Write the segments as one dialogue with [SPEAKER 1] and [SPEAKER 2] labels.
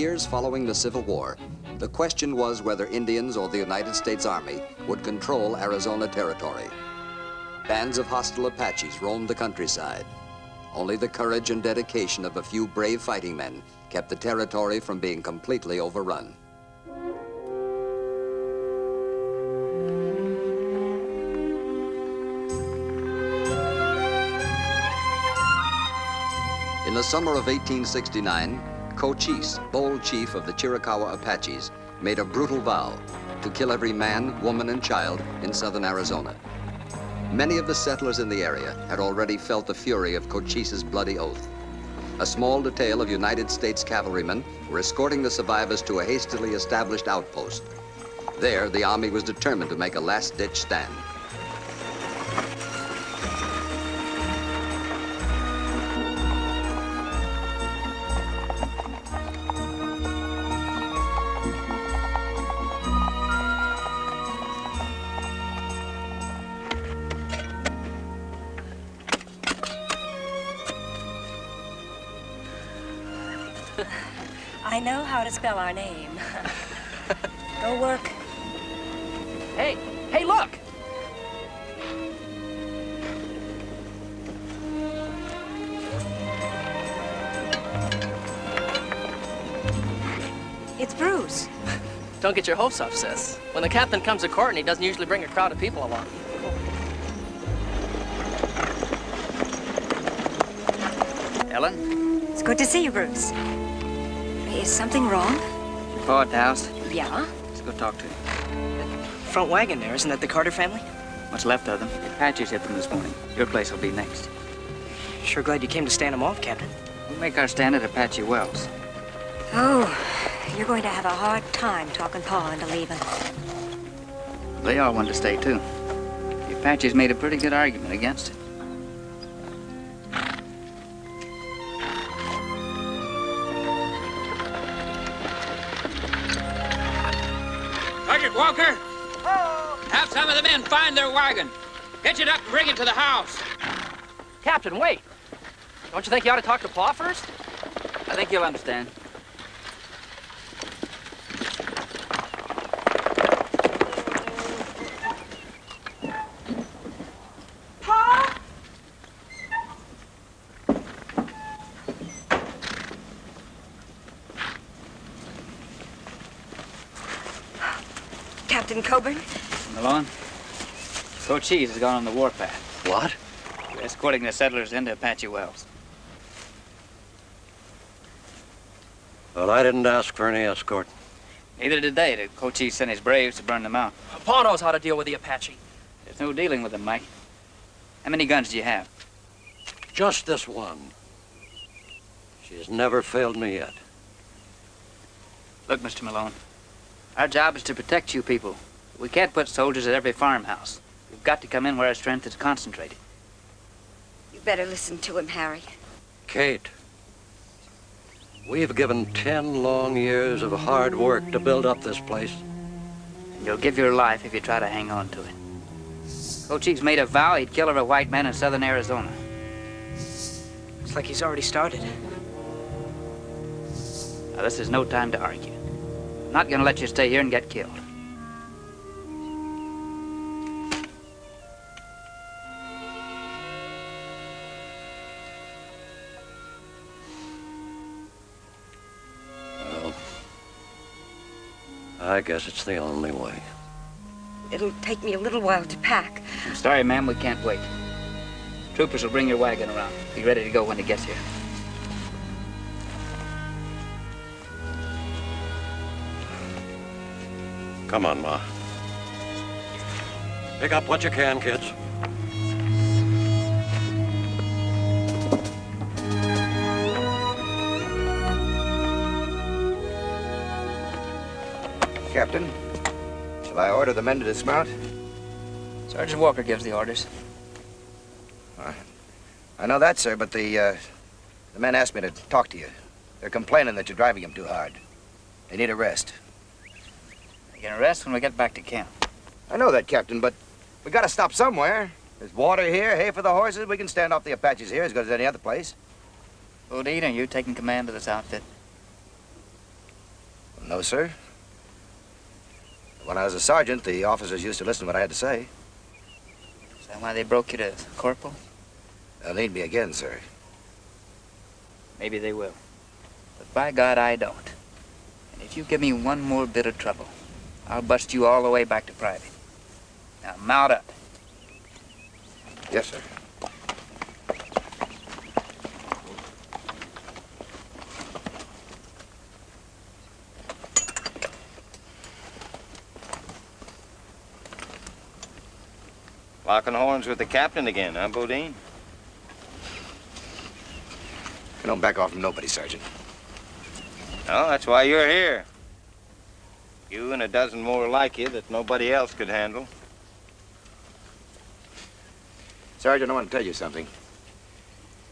[SPEAKER 1] years following the Civil War, the question was whether Indians or the United States Army would control Arizona territory. Bands of hostile Apaches roamed the countryside. Only the courage and dedication of a few brave fighting men kept the territory from being completely overrun. In the summer of 1869, Cochise, bold chief of the Chiricahua Apaches, made a brutal vow to kill every man, woman, and child in southern Arizona. Many of the settlers in the area had already felt the fury of Cochise's bloody oath. A small detail of United States cavalrymen were escorting the survivors to a hastily established outpost. There, the Army was determined to make a last-ditch stand.
[SPEAKER 2] I know how to spell our name. Go work.
[SPEAKER 3] Hey, look!
[SPEAKER 2] It's Bruce.
[SPEAKER 3] Don't get your hopes up, sis. When the captain comes to court, and he doesn't usually bring a crowd of people along.
[SPEAKER 4] Ellen?
[SPEAKER 2] It's good to see you, Bruce. Is something wrong?
[SPEAKER 4] Your pa at the house?
[SPEAKER 2] Yeah?
[SPEAKER 4] Let's go talk to him.
[SPEAKER 3] Front wagon there, isn't that the Carter family?
[SPEAKER 4] What's left of them? The Apaches hit them this morning. Your place will be next.
[SPEAKER 3] Sure glad you came to stand them off, Captain.
[SPEAKER 4] We'll make our stand at Apache Wells.
[SPEAKER 2] Oh, you're going to have a hard time talking Pa into leaving.
[SPEAKER 4] They all wanted to stay, too. The Apaches made a pretty good argument against it.
[SPEAKER 5] Sergeant Walker, have some of the men find their wagon. Hitch it up and bring it to the house.
[SPEAKER 3] Captain, wait. Don't you think you ought to talk to Pa first?
[SPEAKER 4] I think you'll understand.
[SPEAKER 2] Pa? Captain Coburn?
[SPEAKER 4] Malone? Cochise has gone on the warpath.
[SPEAKER 1] What?
[SPEAKER 4] We're escorting the settlers into Apache Wells.
[SPEAKER 6] Well, I didn't ask for any escort.
[SPEAKER 4] Neither did they. Cochise sent his braves to burn them out.
[SPEAKER 3] Pa knows how to deal with the Apache.
[SPEAKER 4] There's no dealing with them, Mike. How many guns do you have?
[SPEAKER 6] Just this one. She's never failed me yet.
[SPEAKER 4] Look, Mr. Malone, our job is to protect you people. We can't put soldiers at every farmhouse. We've got to come in where our strength is concentrated.
[SPEAKER 2] You better listen to him, Harry.
[SPEAKER 6] Kate, we've given 10 long years of hard work to build up this place.
[SPEAKER 4] And you'll give your life if you try to hang on to it. Cochise made a vow he'd kill every white man in southern Arizona.
[SPEAKER 3] Looks like he's already started.
[SPEAKER 4] Now, this is no time to argue. I'm not gonna let you stay here and get killed.
[SPEAKER 6] Well, I guess it's the only way.
[SPEAKER 2] It'll take me a little while to pack.
[SPEAKER 4] I'm sorry, ma'am, we can't wait. Troopers will bring your wagon around. Be ready to go when it gets here.
[SPEAKER 6] Come on, Ma. Pick up what you can, kids.
[SPEAKER 7] Captain, shall I order the men to dismount?
[SPEAKER 4] Sergeant Walker gives the orders.
[SPEAKER 7] I know that, sir, but the men asked me to talk to you. They're complaining that you're driving them too hard. They need a rest.
[SPEAKER 4] We can rest when we get back to camp.
[SPEAKER 7] I know that, Captain, but we gotta stop somewhere. There's water here, hay for the horses. We can stand off the Apaches here as good as any other place.
[SPEAKER 4] Odine, are you taking command of this outfit?
[SPEAKER 7] No, sir. When I was a sergeant, the officers used to listen to what I had to say.
[SPEAKER 4] Is that why they broke you to corporal?
[SPEAKER 7] They'll need me again, sir.
[SPEAKER 4] Maybe they will. But by God, I don't. And if you give me one more bit of trouble, I'll bust you all the way back to private. Now, mount up.
[SPEAKER 7] Yes, sir.
[SPEAKER 8] Locking horns with the captain again, huh, Bodine?
[SPEAKER 7] I don't back off from nobody, Sergeant.
[SPEAKER 8] Oh, that's why you're here. You and a dozen more like you that nobody else could handle.
[SPEAKER 7] Sergeant, I want to tell you something.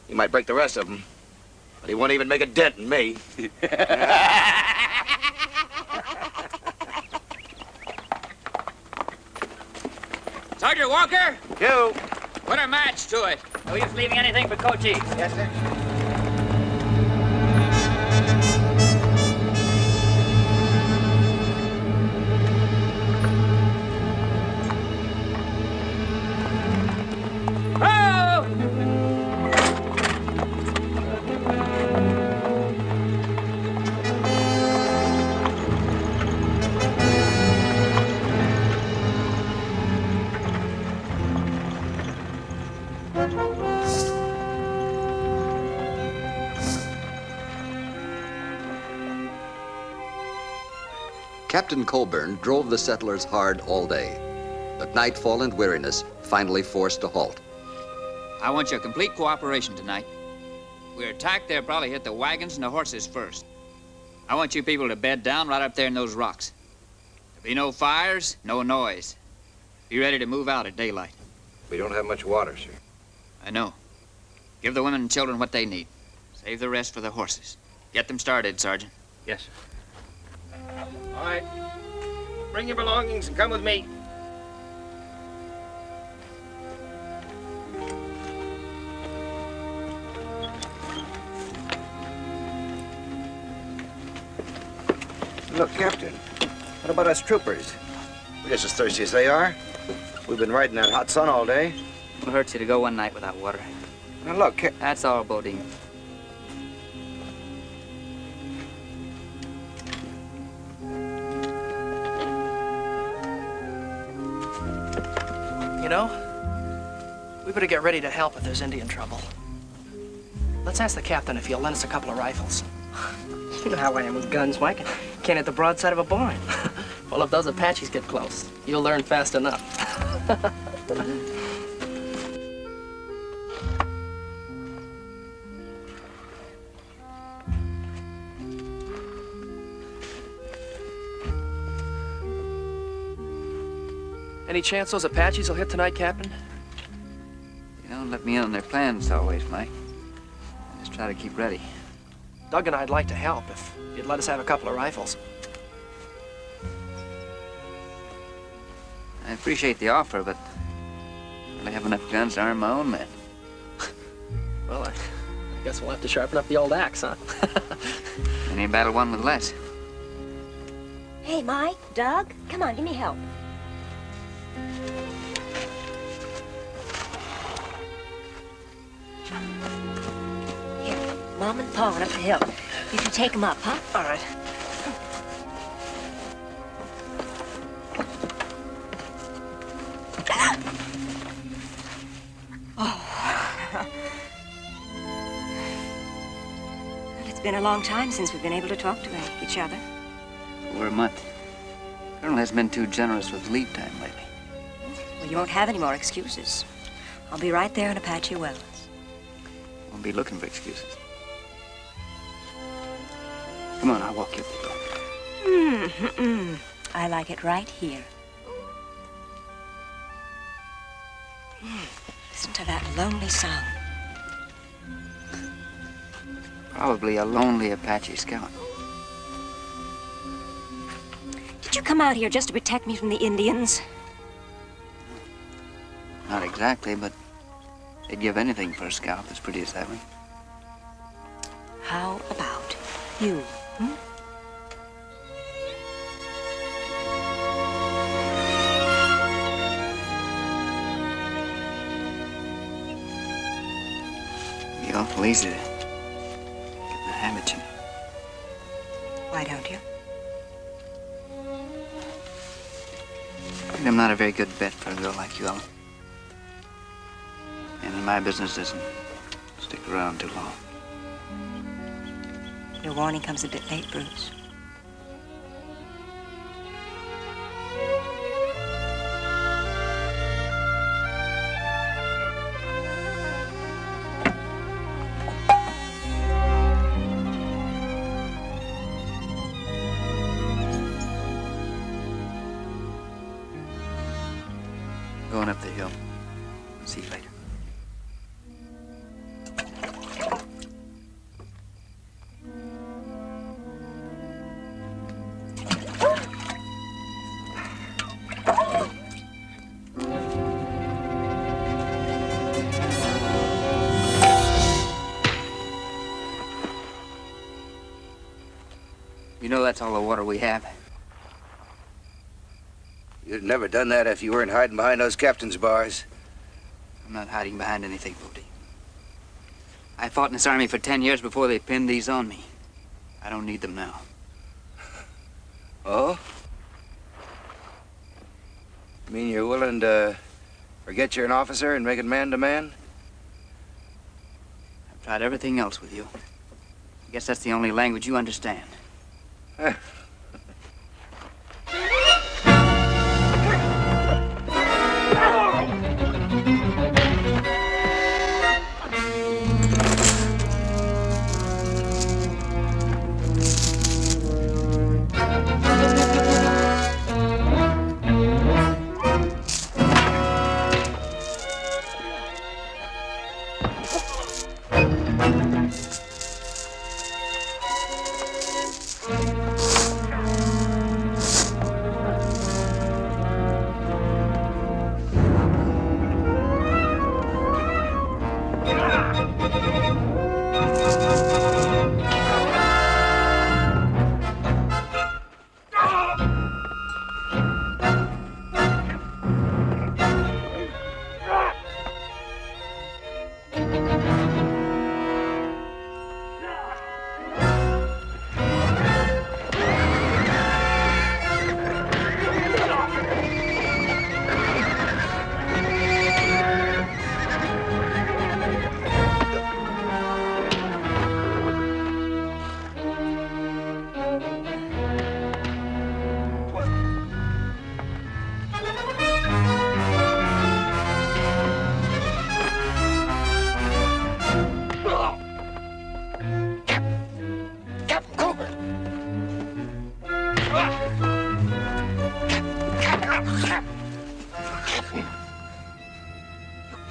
[SPEAKER 7] You might break the rest of them, but he won't even make a dent in me.
[SPEAKER 5] Sergeant Walker,
[SPEAKER 8] You!
[SPEAKER 5] put a match to it.
[SPEAKER 4] No use leaving anything for Coachy.
[SPEAKER 7] Yes, sir.
[SPEAKER 1] Captain Coburn drove the settlers hard all day, but nightfall and weariness finally forced a halt.
[SPEAKER 5] I want your complete cooperation tonight. If we're attacked, they'll probably hit the wagons and the horses first. I want you people to bed down right up there in those rocks. There'll be no fires, no noise. Be ready to move out at daylight.
[SPEAKER 6] We don't have much water, sir.
[SPEAKER 5] I know. Give the women and children what they need. Save the rest for the horses. Get them started, Sergeant.
[SPEAKER 8] Yes, sir. All right. Bring your belongings and come with me.
[SPEAKER 7] Look, Captain, what about us troopers? We're just as thirsty as they are. We've been riding that hot sun all day.
[SPEAKER 4] What hurts you to go one night without water?
[SPEAKER 7] Now, look,
[SPEAKER 4] That's all, Bodine.
[SPEAKER 3] You know, we better get ready to help if there's Indian trouble. Let's ask the captain if he'll lend us a couple of rifles.
[SPEAKER 9] You know how I am with guns, Mike. Can't hit the broadside of a barn.
[SPEAKER 3] Well, if those Apaches get close, you'll learn fast enough. Any chance those Apaches will hit tonight, Captain?
[SPEAKER 4] You don't let me in on their plans always, Mike. I just try to keep ready.
[SPEAKER 3] Doug and I'd like to help if you'd let us have a couple of rifles.
[SPEAKER 4] I appreciate the offer, but I don't have enough guns to arm my own men.
[SPEAKER 3] Well, I guess we'll have to sharpen up the old axe, huh?
[SPEAKER 4] Any battle won with less.
[SPEAKER 2] Hey, Mike, Doug, come on, give me help. Here, Mom and Pa went up the hill. You can take them up, huh?
[SPEAKER 3] All right.
[SPEAKER 2] It's been a long time since we've been able to talk to each other.
[SPEAKER 4] Over a month. Colonel hasn't been too generous with lead time lately.
[SPEAKER 2] Well, you won't have any more excuses. I'll be right there in Apache Wells.
[SPEAKER 4] Won't be looking for excuses. Come on, I'll walk you up the door.
[SPEAKER 2] I like it right here. Listen to that lonely song.
[SPEAKER 4] Probably a lonely Apache scout.
[SPEAKER 2] Did you come out here just to protect me from the Indians?
[SPEAKER 4] Not exactly, but they'd give anything for a scout as pretty as that one.
[SPEAKER 2] How about you?
[SPEAKER 4] Be awful easy to get in a habit, you know.
[SPEAKER 2] Why don't you?
[SPEAKER 4] I'm not a very good bet for a girl like you, Ellen. And in my business doesn't stick around too long.
[SPEAKER 2] Your warning comes a bit late, Bruce.
[SPEAKER 4] Going up the hill. See you later. You know that's all the water we have.
[SPEAKER 7] You'd never done that if you weren't hiding behind those captain's bars.
[SPEAKER 4] I'm not hiding behind anything, Bodie. I fought in this army for 10 years before they pinned these on me. I don't need them now.
[SPEAKER 7] Oh? You mean you're willing to forget you're an officer and make it man to man?
[SPEAKER 4] I've tried everything else with you. I guess that's the only language you understand.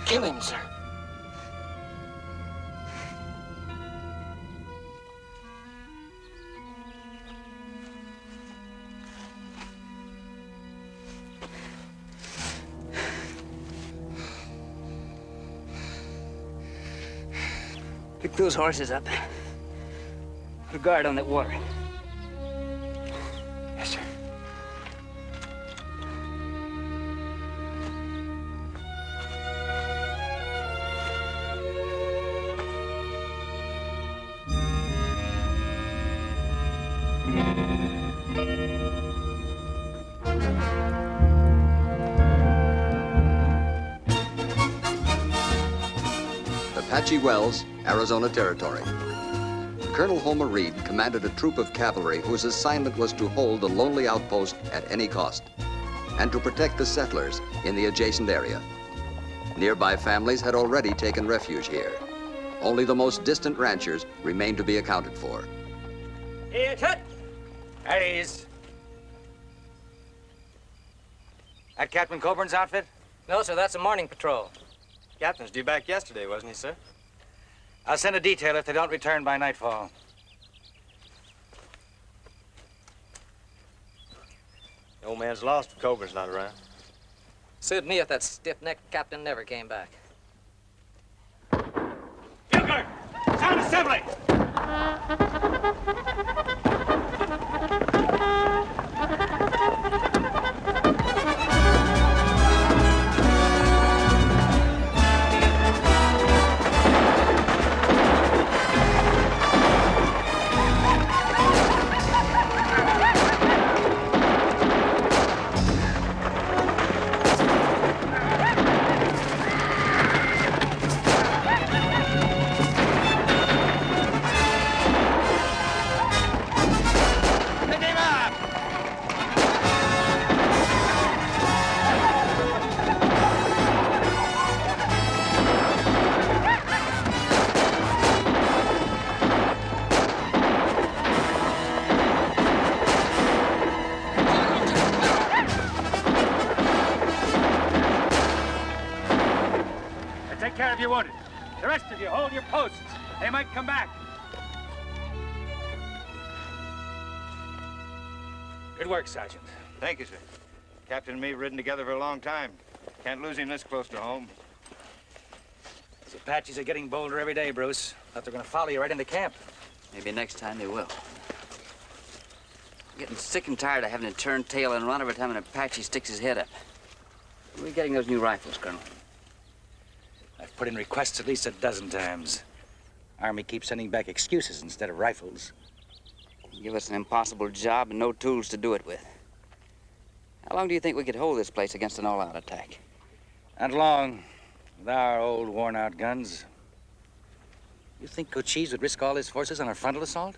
[SPEAKER 9] Kill him, sir.
[SPEAKER 4] Pick those horses up. Put a guard on that water.
[SPEAKER 9] Yes, sir.
[SPEAKER 1] Apache Wells, Arizona Territory. Colonel Homer Reed commanded a troop of cavalry whose assignment was to hold the lonely outpost at any cost and to protect the settlers in the adjacent area. Nearby families had already taken refuge here. Only the most distant ranchers remained to be accounted for.
[SPEAKER 10] Hit it! At ease. That Captain Coburn's outfit?
[SPEAKER 9] No, sir, that's a morning patrol.
[SPEAKER 10] Captain's due back yesterday, wasn't he, sir? I'll send a detail if they don't return by nightfall.
[SPEAKER 8] The old man's lost if Coburn's not around.
[SPEAKER 9] Suit me if that stiff-necked captain never came back.
[SPEAKER 10] Bugler! Sound assembly! and take care of your wounded. The rest of you, hold your posts. They might come back. Good work, Sergeant.
[SPEAKER 8] Thank you, sir. Captain and me have ridden together for a long time. Can't lose him this close to home.
[SPEAKER 10] Those Apaches are getting bolder every day, Bruce. Thought they're gonna follow you right into camp.
[SPEAKER 4] Maybe next time they will. I'm getting sick and tired of having to turn tail and run every time an Apache sticks his head up. When are we getting those new rifles, Colonel?
[SPEAKER 10] I've put in requests at least a dozen times. Army keeps sending back excuses instead of rifles.
[SPEAKER 4] Give us an impossible job and no tools to do it with. How long do you think we could hold this place against an all-out attack?
[SPEAKER 10] Not long. With our old, worn-out guns. You think Cochise would risk all his forces on a frontal assault?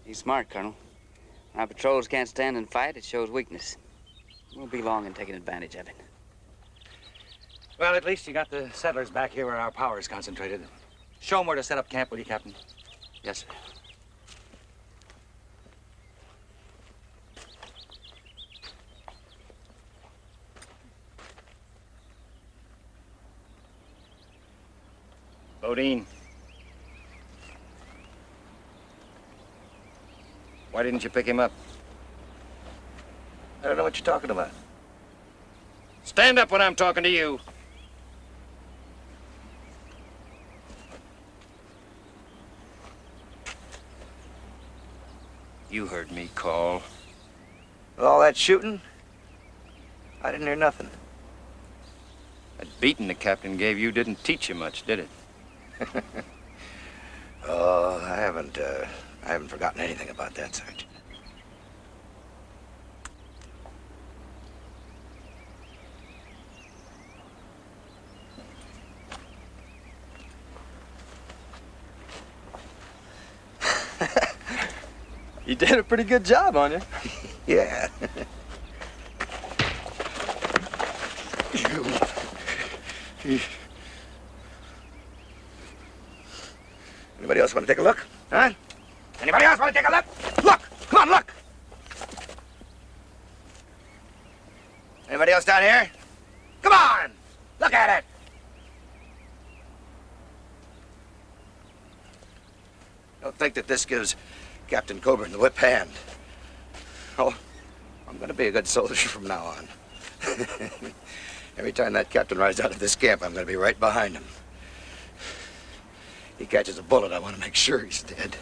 [SPEAKER 4] He's smart, Colonel. When our patrols can't stand and fight, it shows weakness. Won't be long in taking advantage of it.
[SPEAKER 10] Well, at least you got the settlers back here where our power is concentrated. Show them where to set up camp, will you, Captain?
[SPEAKER 4] Yes, sir.
[SPEAKER 8] Bodine. Why didn't you pick him up?
[SPEAKER 7] I don't know what you're talking about.
[SPEAKER 8] Stand up when I'm talking to you. You heard me call.
[SPEAKER 7] With all that shooting, I didn't hear nothing.
[SPEAKER 8] That beating the captain gave you didn't teach you much, did it?
[SPEAKER 7] Oh, I haven't forgotten anything about that, Sergeant.
[SPEAKER 9] You did a pretty good job on you.
[SPEAKER 7] Yeah. Anybody else want to take a look? Huh? Anybody else want to take a look? Look! Come on, look! Anybody else down here? Come on! Look at it! Don't think that this gives Captain Coburn the whip hand. Oh, I'm gonna be a good soldier from now on. Every time that captain rides out of this camp, I'm gonna be right behind him. He catches a bullet, I want to make sure he's dead.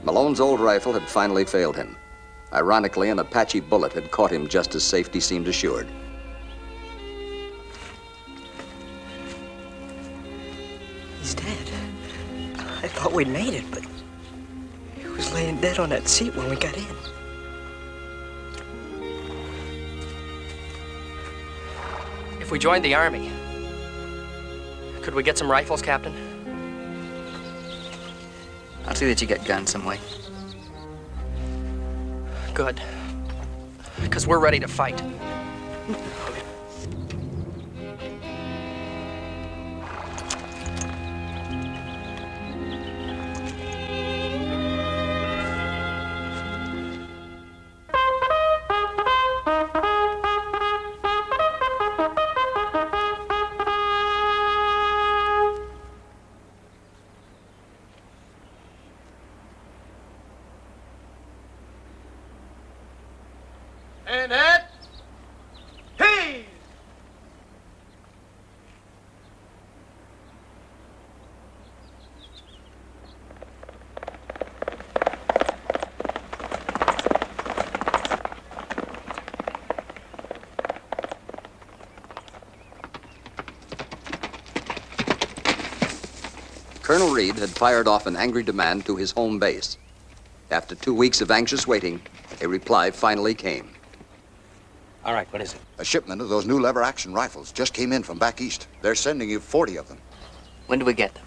[SPEAKER 1] Malone's old rifle had finally failed him. Ironically, an Apache bullet had caught him just as safety seemed assured.
[SPEAKER 9] He's dead. I thought we'd made it, but he was laying dead on that seat when we got in.
[SPEAKER 3] If we joined the Army, could we get some rifles, Captain?
[SPEAKER 4] I'll see that you get guns some way.
[SPEAKER 3] Good. Because we're ready to fight.
[SPEAKER 11] And at peace!
[SPEAKER 1] Colonel Reed had fired off an angry demand to his home base. After 2 weeks of anxious waiting, a reply finally came.
[SPEAKER 10] All right, what is it?
[SPEAKER 12] A shipment of those new lever-action rifles just came in from back east. They're sending you 40 of them.
[SPEAKER 4] When do we get them?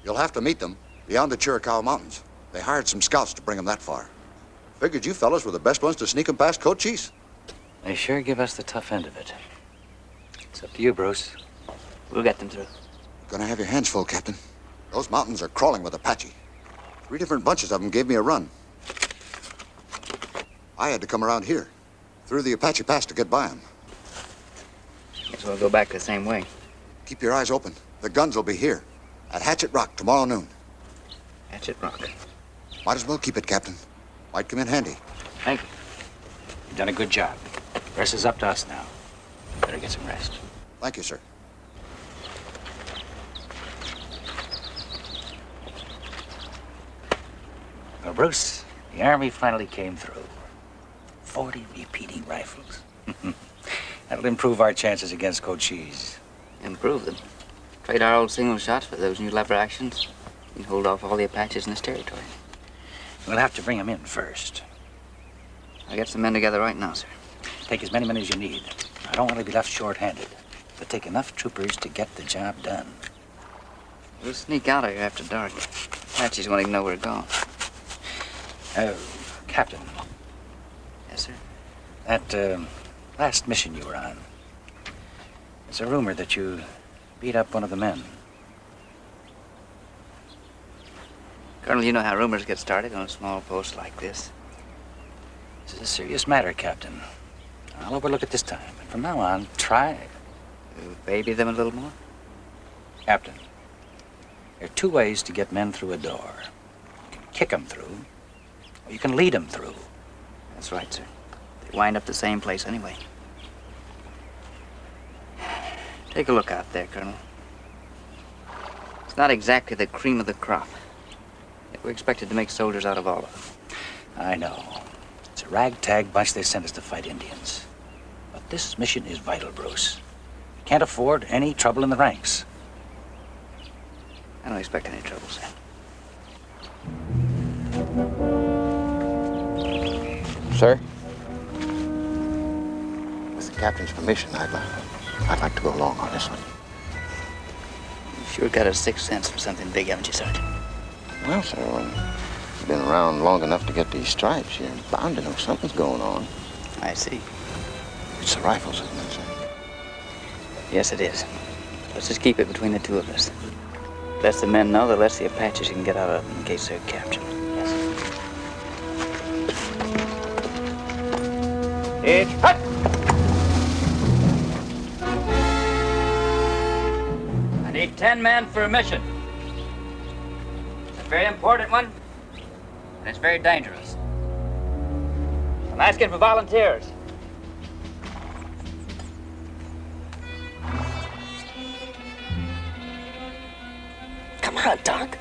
[SPEAKER 12] You'll have to meet them beyond the Chiricahua Mountains. They hired some scouts to bring them that far. Figured you fellas were the best ones to sneak them past Cochise.
[SPEAKER 10] They sure give us the tough end of it. It's up to you, Bruce.
[SPEAKER 4] We'll get them through.
[SPEAKER 12] Gonna have your hands full, Captain. Those mountains are crawling with Apache. 3 different bunches of them gave me a run. I had to come around here, through the Apache Pass to get by them.
[SPEAKER 4] Guess we'll go back the same way.
[SPEAKER 12] Keep your eyes open. The guns will be here, at Hatchet Rock tomorrow noon.
[SPEAKER 4] Hatchet Rock.
[SPEAKER 12] Might as well keep it, Captain. Might come in handy.
[SPEAKER 10] Thank you. You've done a good job. The rest is up to us now. Better get some rest.
[SPEAKER 12] Thank you, sir.
[SPEAKER 10] Well, Bruce, the Army finally came through. 40 repeating rifles. That'll improve our chances against Cochise.
[SPEAKER 4] Improve them? Trade our old single shots for those new lever actions. We can hold off all the Apaches in this territory.
[SPEAKER 10] We'll have to bring them in first.
[SPEAKER 4] I'll get some men together right now, sir.
[SPEAKER 10] Take as many men as you need. I don't want to be left short-handed, but take enough troopers to get the job done.
[SPEAKER 4] We'll sneak out of here after dark. Apaches won't even know we're gone.
[SPEAKER 10] Oh, Captain.
[SPEAKER 4] Yes, sir?
[SPEAKER 10] That last mission you were on, there's a rumor that you beat up one of the men.
[SPEAKER 4] Colonel, you know how rumors get started on a small post like this.
[SPEAKER 10] This is a serious matter, Captain. I'll overlook it this time. And from now on, try.
[SPEAKER 4] We'll baby them a little more?
[SPEAKER 10] Captain, there are 2 ways to get men through a door. You can kick them through, or you can lead them through.
[SPEAKER 4] That's right, sir. They wind up the same place anyway. Take a look out there, Colonel. It's not exactly the cream of the crop. Yet we're expected to make soldiers out of all of them.
[SPEAKER 10] I know. It's a ragtag bunch they sent us to fight Indians. But this mission is vital, Bruce. We can't afford any trouble in the ranks.
[SPEAKER 4] I don't expect any trouble, sir.
[SPEAKER 8] Sir? With the captain's permission, I'd like to go along on this one.
[SPEAKER 4] You sure got a sixth sense for something big, haven't you, Sergeant?
[SPEAKER 8] Well, sir, when you've been around long enough to get these stripes, you're bound to know something's going on.
[SPEAKER 4] I see.
[SPEAKER 8] It's the rifles, isn't it, sir?
[SPEAKER 4] Yes, it is. Let's just keep it between the 2 of us. The less the men know, the less the Apaches can get out of them in case they're captured. Yes.
[SPEAKER 5] Hitch, hut! I need 10 men for a mission. It's a very important one, and it's very dangerous. I'm asking for volunteers.
[SPEAKER 9] Come on, Doc.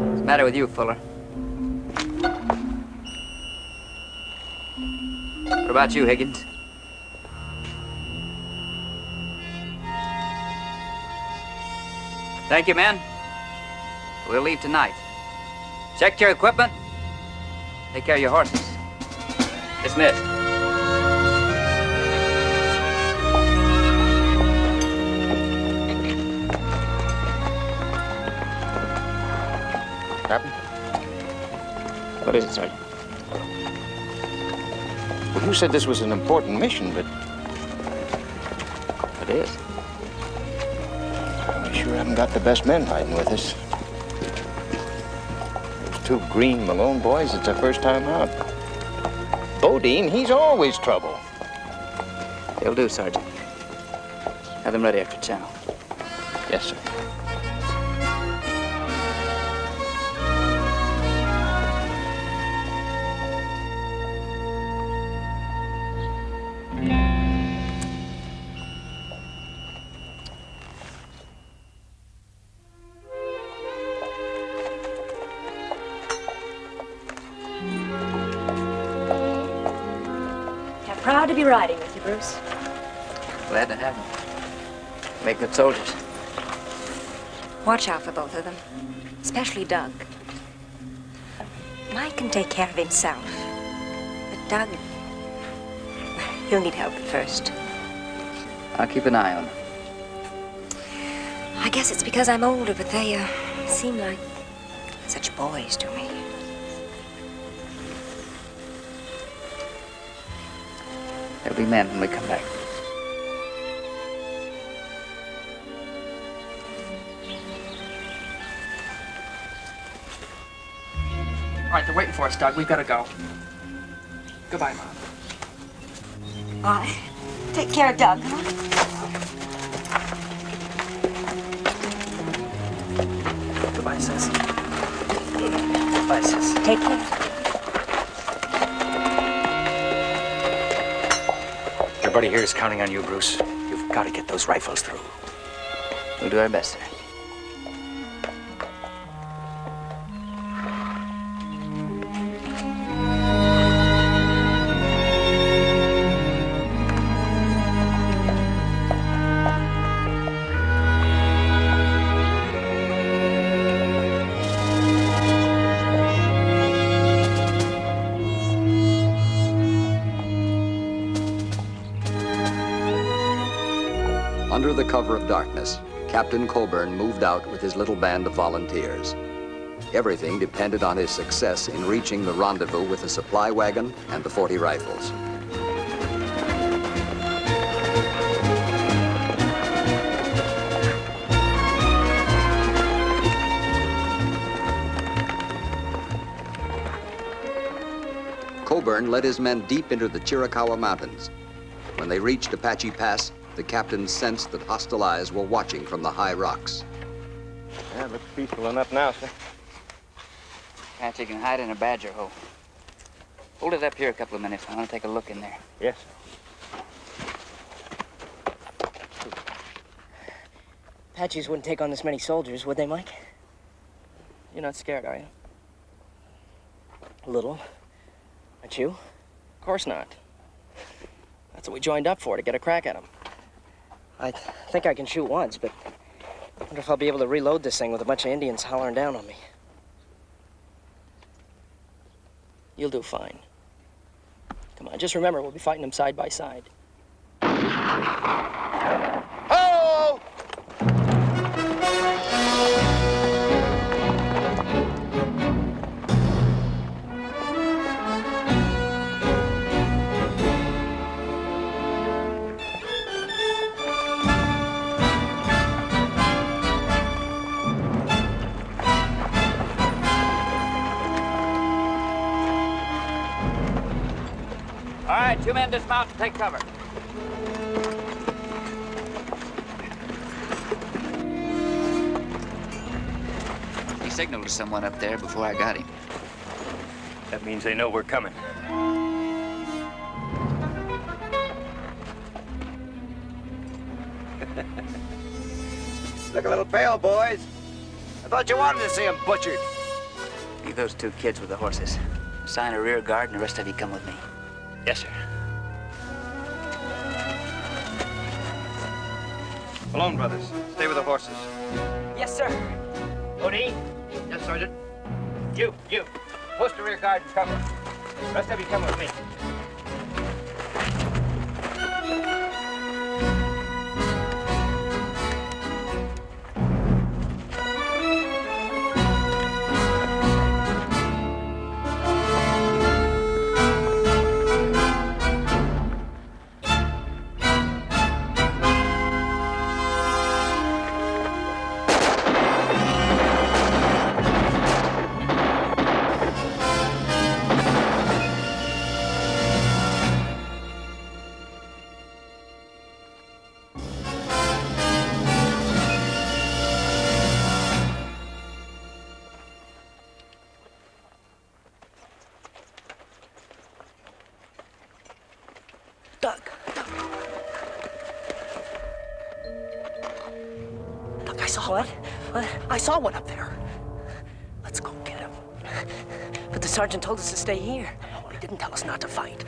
[SPEAKER 4] What's the matter with you, Fuller? What about you, Higgins? Thank you, men. We'll leave tonight. Check your equipment. Take care of your horses. Dismissed.
[SPEAKER 8] Captain?
[SPEAKER 4] What is it, Sergeant?
[SPEAKER 8] Well, you said this was an important mission, but...
[SPEAKER 4] It is.
[SPEAKER 8] We sure haven't got the best men riding with us. Those 2 green Malone boys, it's their first time out. Bodine, he's always trouble.
[SPEAKER 4] They'll do, Sergeant. Have them ready after chow.
[SPEAKER 8] Yes, sir.
[SPEAKER 2] Proud to be riding with you, Bruce.
[SPEAKER 4] Glad to have them. Make good soldiers.
[SPEAKER 2] Watch out for both of them, especially Doug. Mike can take care of himself, but Doug, he'll need help at first.
[SPEAKER 4] I'll keep an eye on them.
[SPEAKER 2] I guess it's because I'm older, but they seem like such boys to me.
[SPEAKER 4] They'll be men when we come back.
[SPEAKER 3] All right, they're waiting for us, Doug. We've got to go. Goodbye, Mom.
[SPEAKER 2] Bye. Take care, Doug, huh?
[SPEAKER 3] Goodbye, sis. Goodbye, sis.
[SPEAKER 2] Take care.
[SPEAKER 10] Everybody here is counting on you, Bruce. You've got to get those rifles through.
[SPEAKER 4] We'll do our best, sir.
[SPEAKER 1] Under the cover of darkness, Captain Coburn moved out with his little band of volunteers. Everything depended on his success in reaching the rendezvous with the supply wagon and the 40 rifles. Coburn led his men deep into the Chiricahua Mountains. When they reached Apache Pass, the captain sensed that hostile eyes were watching from the high rocks.
[SPEAKER 8] Yeah, it looks peaceful enough now, sir.
[SPEAKER 4] Apache can hide in a badger hole. Hold it up here a couple of minutes. I want to take a look in there.
[SPEAKER 8] Yes, sir.
[SPEAKER 3] Apaches wouldn't take on this many soldiers, would they, Mike? You're not scared, are you? A little. Aren't you? Of course not. That's what we joined up for, to get a crack at them. I think I can shoot once, but I wonder if I'll be able to reload this thing with a bunch of Indians hollering down on me. You'll do fine. Come on, just remember, we'll be fighting them side by side.
[SPEAKER 11] Ho!
[SPEAKER 5] All right, 2 men dismount and take cover.
[SPEAKER 4] He signaled to someone up there before I got him.
[SPEAKER 10] That means they know we're coming.
[SPEAKER 7] Look a little pale, boys. I thought you wanted to see him butchered.
[SPEAKER 4] Leave those 2 kids with the horses. Assign a rear guard, and the rest of you come with me.
[SPEAKER 10] Yes, sir.
[SPEAKER 7] Malone brothers, stay with the horses.
[SPEAKER 3] Yes, sir.
[SPEAKER 10] Odie?
[SPEAKER 7] Yes, Sergeant.
[SPEAKER 10] You. Post the rear guard and cover. Rest of you come with me.
[SPEAKER 3] Doug, I saw
[SPEAKER 2] What? What?
[SPEAKER 3] I saw one up there. Let's go get him. But the sergeant told us to stay here. No, he didn't tell us not to fight.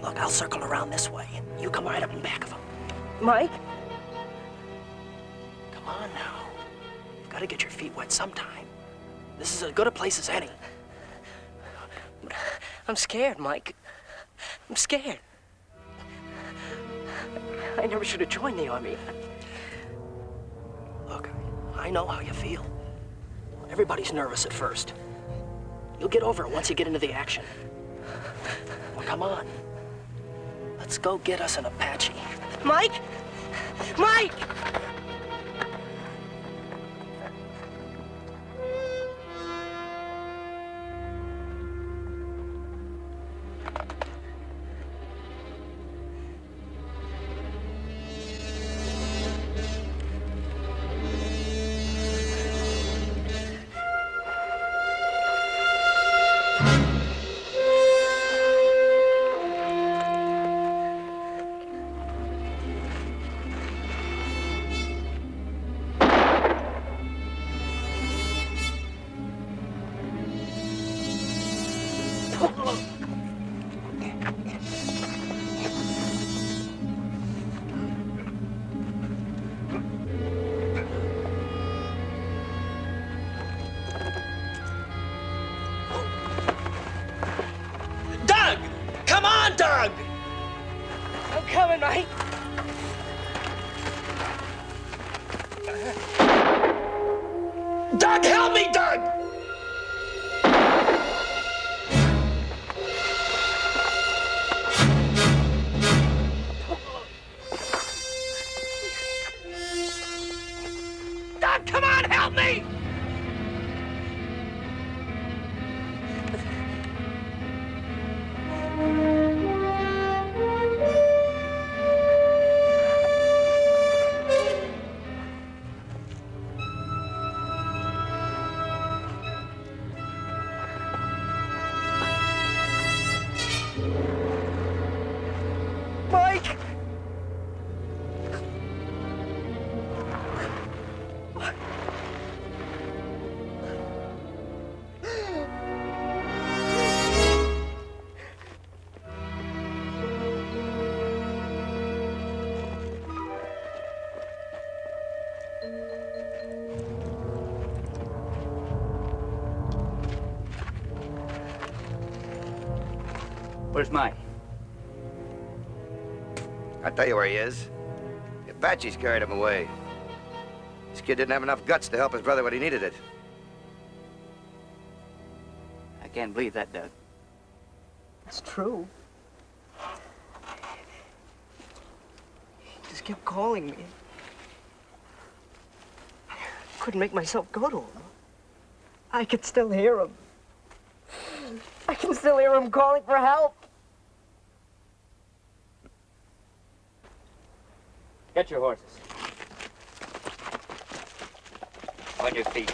[SPEAKER 3] Look, I'll circle around this way, and you come right up in back of him. Mike? Come on now. You've got to get your feet wet sometime. This is as good a place as any. I'm scared, Mike. I'm scared. I never should have joined the Army. Look, I know how you feel. Everybody's nervous at first. You'll get over it once you get into the action. Well, come on. Let's go get us an Apache. Mike! Mike! Doug! Come on, Doug! I'm coming, Mike. Doug, help me, Doug! Doug, come on, help me! Mike!
[SPEAKER 4] Where's Mike?
[SPEAKER 7] I'll tell you where he is. The Apaches carried him away. This kid didn't have enough guts to help his brother when he needed it.
[SPEAKER 4] I can't believe that, Doug.
[SPEAKER 9] It's true. He just kept calling me. I couldn't make myself go to him. I could still hear him. I can still hear him calling for help.
[SPEAKER 4] Get your horses. On your feet.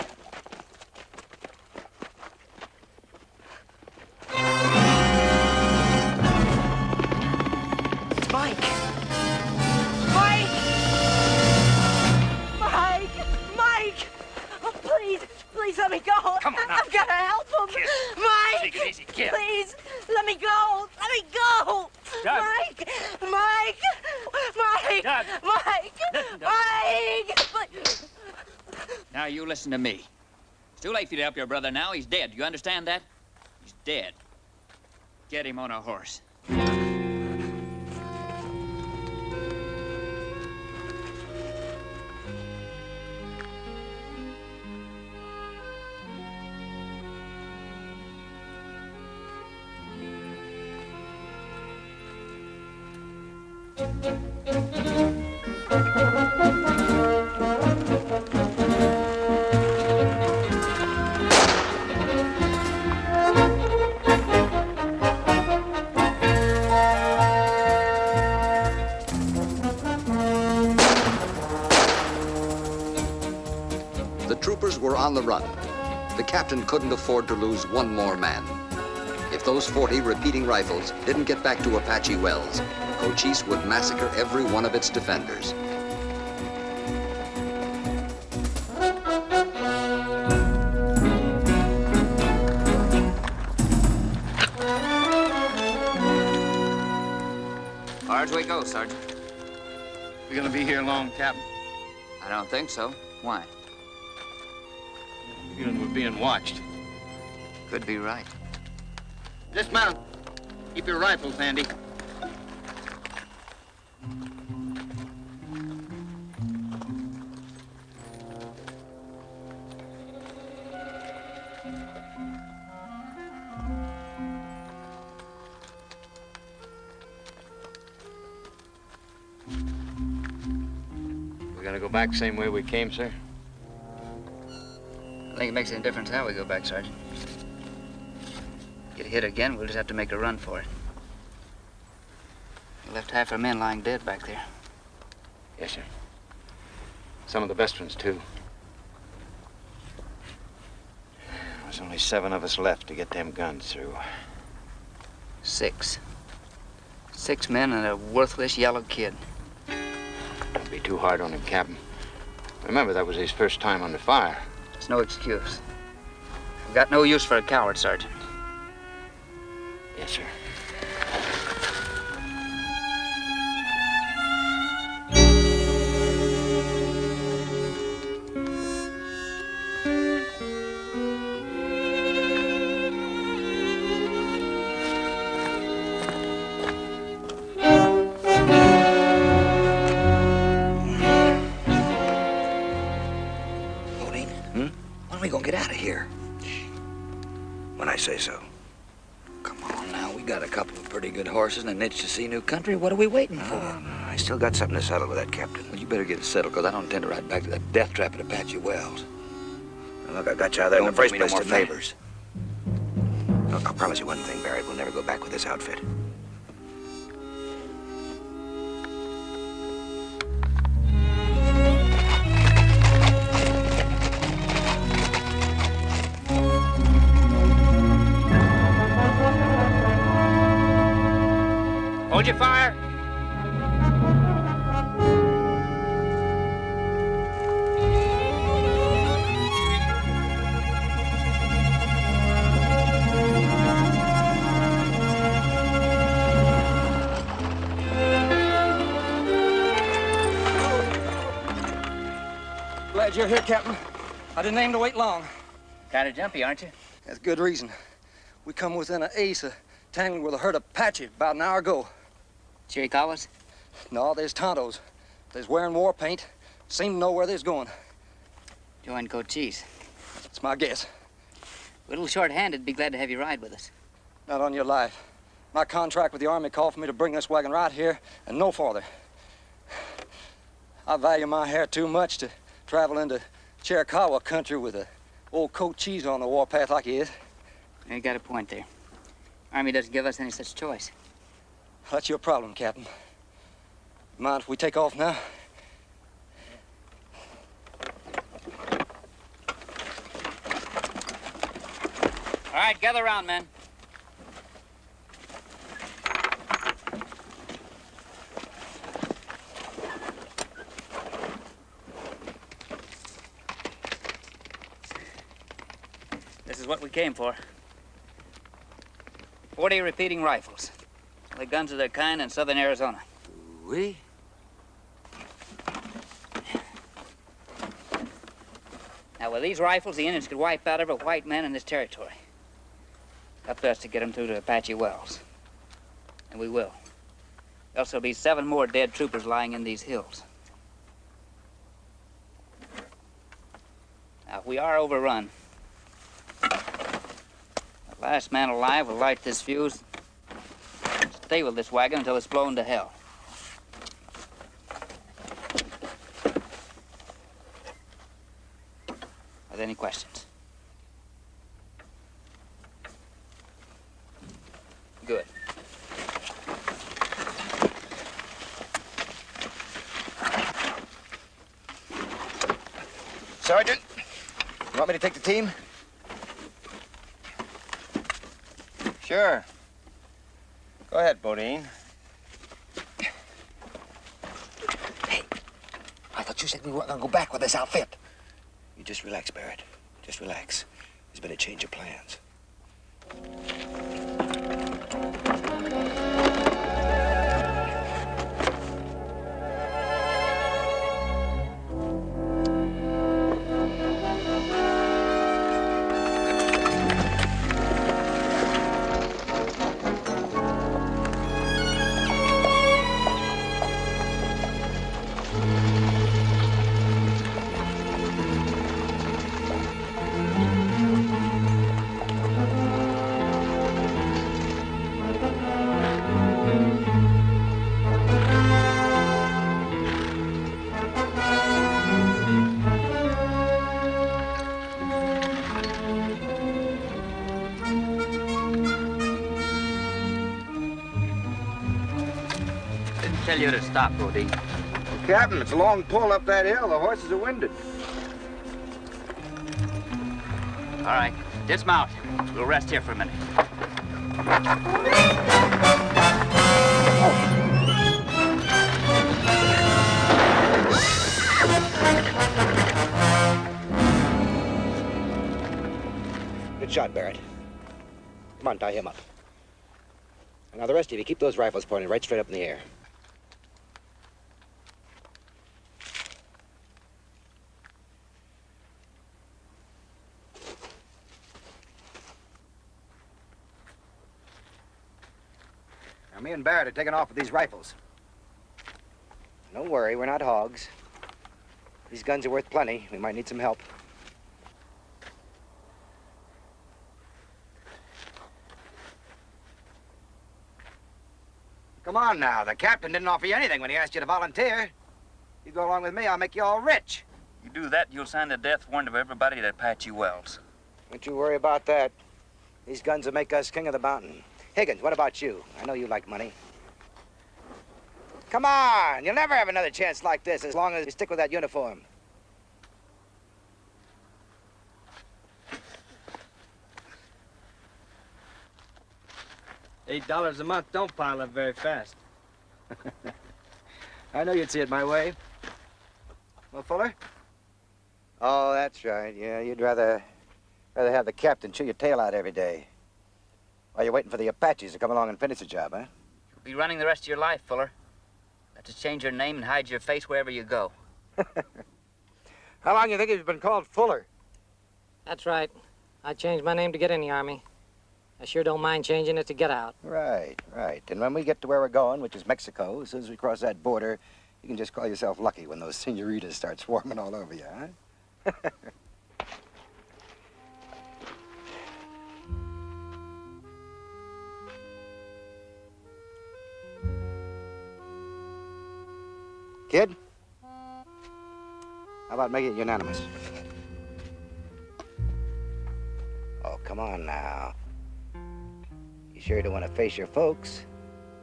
[SPEAKER 3] It's Mike! Mike! Mike! Mike! Oh, please, please let me go.
[SPEAKER 10] Come on now.
[SPEAKER 3] I've got to help him.
[SPEAKER 10] Kid.
[SPEAKER 3] Mike!
[SPEAKER 10] Take it easy, kid.
[SPEAKER 3] Please, let me go. Let me go.
[SPEAKER 10] Doug.
[SPEAKER 3] Mike! Mike! Mike!
[SPEAKER 10] Doug.
[SPEAKER 3] Mike!
[SPEAKER 10] Listen, Doug.
[SPEAKER 3] Mike!
[SPEAKER 5] Now, you listen to me. It's too late for you to help your brother now. He's dead. You understand that? He's dead. Get him on a horse.
[SPEAKER 1] The troopers were on the run. The captain couldn't afford to lose one more man. If those 40 repeating rifles didn't get back to Apache Wells, Cochise would massacre every one of its defenders.
[SPEAKER 5] Far as we go, Sergeant.
[SPEAKER 8] You gonna be here long, Captain?
[SPEAKER 5] I don't think so. Why?
[SPEAKER 8] Feeling we're being watched.
[SPEAKER 5] Could be right.
[SPEAKER 8] Dismount. Keep your rifles handy. We're gonna go back same way we came, sir?
[SPEAKER 5] I think it makes any difference how we go back, Sergeant. Get hit again, we'll just have to make a run for it. We left half our men lying dead back there.
[SPEAKER 8] Yes, sir. Some of the best ones, too. There's only 7 of us left to get them guns through.
[SPEAKER 5] 6. 6 men and a worthless yellow kid.
[SPEAKER 8] Don't be too hard on him, Captain. Remember, that was his first time under fire.
[SPEAKER 5] It's no excuse. I've got no use for a coward, Sergeant.
[SPEAKER 8] Yes, sir.
[SPEAKER 7] When are we gonna get out of here? When I say so. Come on now, we got a couple of pretty good horses and an itch to see new country. What are we waiting for? I still got something to settle with that captain. Well, you better get it settled, because I don't intend to ride back to that death trap at Apache Wells. Now, look, I got you out there in the first place. No more favors. Look, I'll promise you one thing, Barrett. We'll never go back with this outfit.
[SPEAKER 5] Hold your fire.
[SPEAKER 3] Glad you're here, Captain. I didn't aim to wait long.
[SPEAKER 5] Kind of jumpy, aren't you?
[SPEAKER 3] That's good reason. We come within an ace of tangling with a herd of Apache about an hour ago.
[SPEAKER 5] Chiricahuas?
[SPEAKER 3] No, there's Tontos. They's wearing war paint. Seem to know where they's going.
[SPEAKER 5] Join Cochise.
[SPEAKER 3] That's my guess.
[SPEAKER 5] We're a little short-handed. Be glad to have you ride with us.
[SPEAKER 3] Not on your life. My contract with the Army called for me to bring this wagon right here and no farther. I value my hair too much to travel into Chiricahua country with a old Cochise on the warpath like he is.
[SPEAKER 5] You got a point there. Army doesn't give us any such choice.
[SPEAKER 3] That's your problem, Captain. Mind if we take off now?
[SPEAKER 5] All right, gather around, men. This is what we came for. 40 repeating rifles. The guns of their kind in southern Arizona.
[SPEAKER 7] We?
[SPEAKER 5] Now, with these rifles, the Indians could wipe out every white man in this territory. Up to us to get them through to Apache Wells. And we will. Else there'll be 7 more dead troopers lying in these hills. Now, if we are overrun, the last man alive will light this fuse, stay with this wagon until it's blown to hell. Are there any questions? Good.
[SPEAKER 7] Sergeant, you want me to take the team?
[SPEAKER 8] Sure. Go ahead, Bodine.
[SPEAKER 7] Hey, I thought you said we weren't gonna go back with this outfit. You just relax, Barrett. Just relax. There's been a change of plans.
[SPEAKER 4] tell you to stop, Bodine?
[SPEAKER 7] Well, Captain, it's a long pull up that hill. The horses are winded.
[SPEAKER 4] All right, dismount. We'll rest here for a minute.
[SPEAKER 7] Good shot, Barrett. Come on, tie him up. And now the rest of you, keep those rifles pointed right straight up in the air. Now, me and Barrett are taking off with these rifles. Don't worry, we're not hogs. These guns are worth plenty. We might need some help. Come on now, the captain didn't offer you anything when he asked you to volunteer. You go along with me, I'll make you all rich.
[SPEAKER 4] You do that, you'll sign the death warrant of everybody at Apache Wells.
[SPEAKER 7] Don't you worry about that. These guns will make us king of the mountain. Higgins, what about you? I know you like money. Come on, you'll never have another chance like this as long as you stick with that uniform.
[SPEAKER 3] $8 a month don't pile up very fast. I know you'd see it my way.
[SPEAKER 7] Well, Fuller? Oh, that's right. Yeah, you'd rather have the captain chew your tail out every day. While you're waiting for the Apaches to come along and finish the job, huh?
[SPEAKER 4] You'll be running the rest of your life, Fuller. Have to change your name and hide your face wherever you go.
[SPEAKER 7] How long do you think you've been called Fuller?
[SPEAKER 13] That's right. I changed my name to get in the Army. I sure don't mind changing it to get out.
[SPEAKER 7] Right, right. And when we get to where we're going, which is Mexico, as soon as we cross that border, you can just call yourself lucky when those senoritas start swarming all over you, huh? Kid? How about making it unanimous? Oh, come on now. You sure don't want to face your folks?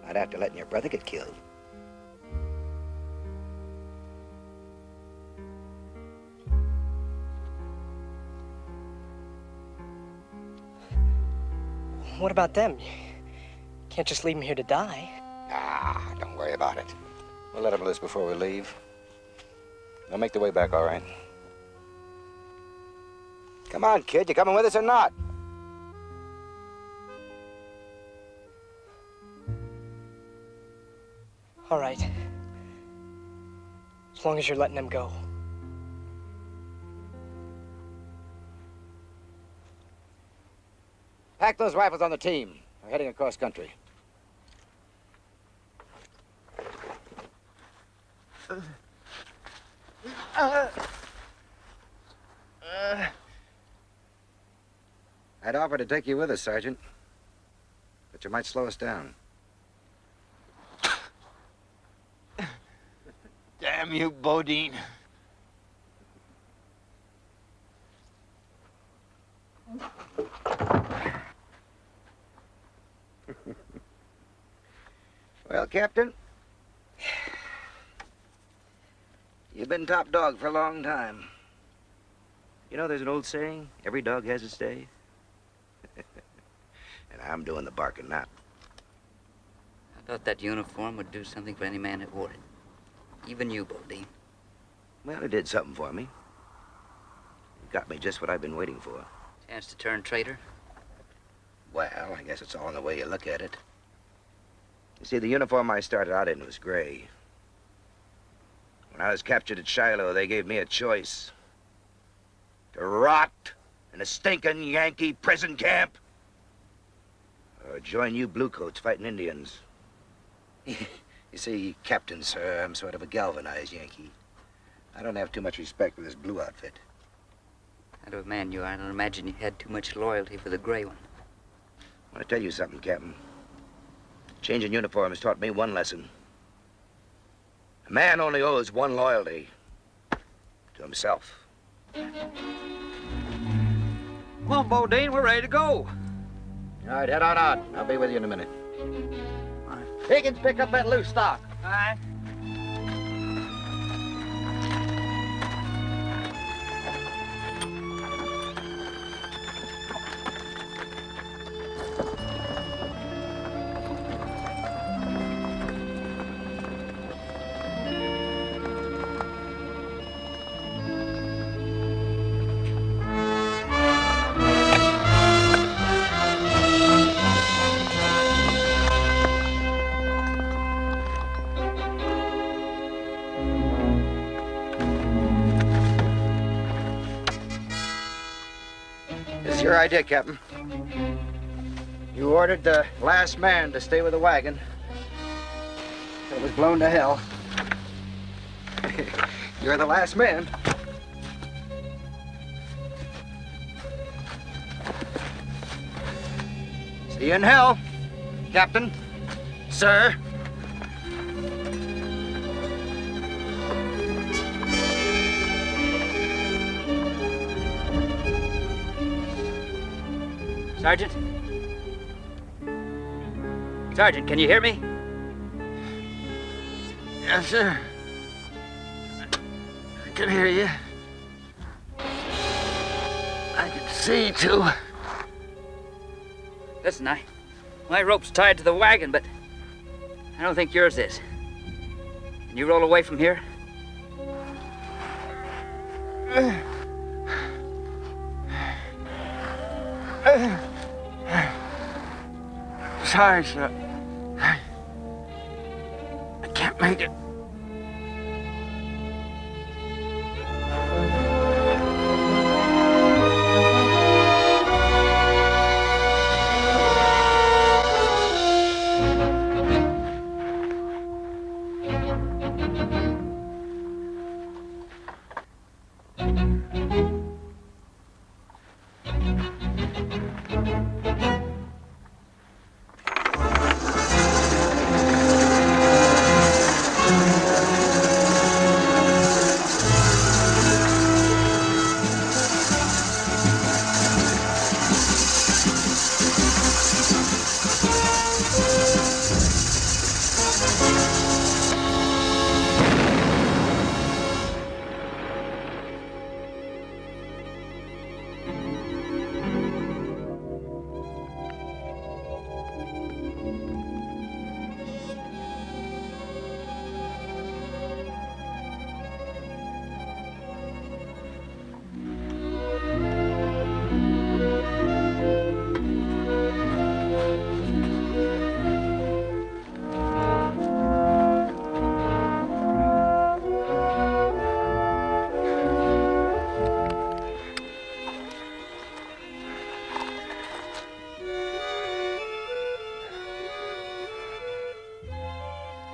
[SPEAKER 7] Not after letting your brother get killed.
[SPEAKER 9] What about them? Can't just leave them here to die.
[SPEAKER 7] Ah, don't worry about it. We'll let them loose before we leave. They'll make their way back all right. Come on, kid. You coming with us or not?
[SPEAKER 9] All right. As long as you're letting them go.
[SPEAKER 7] Pack those rifles on the team. We're heading across country. I'd offer to take you with us, Sergeant. But you might slow us down.
[SPEAKER 8] Damn you, Bodine.
[SPEAKER 7] Well, Captain, you've been top dog for a long time. You know, there's an old saying, every dog has its day. And I'm doing the barking now.
[SPEAKER 4] I thought that uniform would do something for any man that wore it. Even you, Bodine.
[SPEAKER 7] Well, it did something for me. It got me just what I've been waiting for.
[SPEAKER 4] Chance to turn traitor?
[SPEAKER 7] Well, I guess it's all in the way you look at it. You see, the uniform I started out in was gray. When I was captured at Shiloh, they gave me a choice. To rot in a stinking Yankee prison camp, or join you bluecoats fighting Indians. You see, Captain, sir, I'm sort of a galvanized Yankee. I don't have too much respect for this blue outfit.
[SPEAKER 4] Kind of a man you are. I don't imagine you had too much loyalty for the gray one.
[SPEAKER 7] I want to tell you something, Captain. Changing uniforms taught me one lesson. A man only owes one loyalty. To himself.
[SPEAKER 3] Come on, Bodine, we're ready to go.
[SPEAKER 7] All right, head on out. I'll be with you in a minute.
[SPEAKER 3] Higgins, pick up that loose stock.
[SPEAKER 4] Hi.
[SPEAKER 7] It's your idea, Captain. You ordered the last man to stay with the wagon. It was blown to hell. You're the last man. See you in hell, Captain. Sir.
[SPEAKER 4] Sergeant? Sergeant, can you hear me?
[SPEAKER 7] Yes, sir. I can hear you. I can see, too.
[SPEAKER 4] Listen, my rope's tied to the wagon, but I don't think yours is. Can you roll away from here?
[SPEAKER 7] Sorry, sir. I can't make it.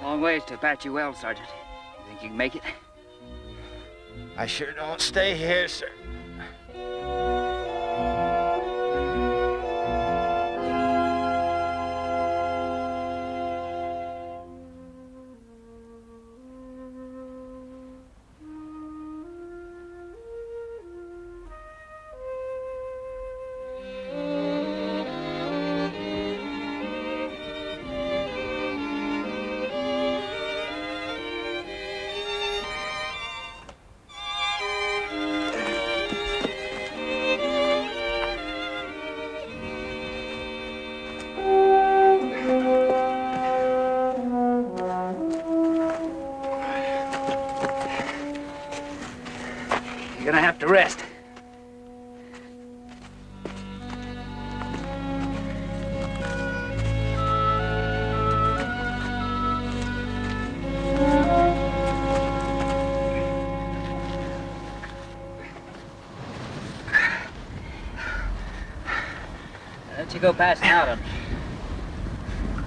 [SPEAKER 4] Long ways to Apache Well, Sergeant. You think you can make it?
[SPEAKER 7] I sure don't stay here, sir.
[SPEAKER 4] You're gonna have to rest. Don't you go passing out on me.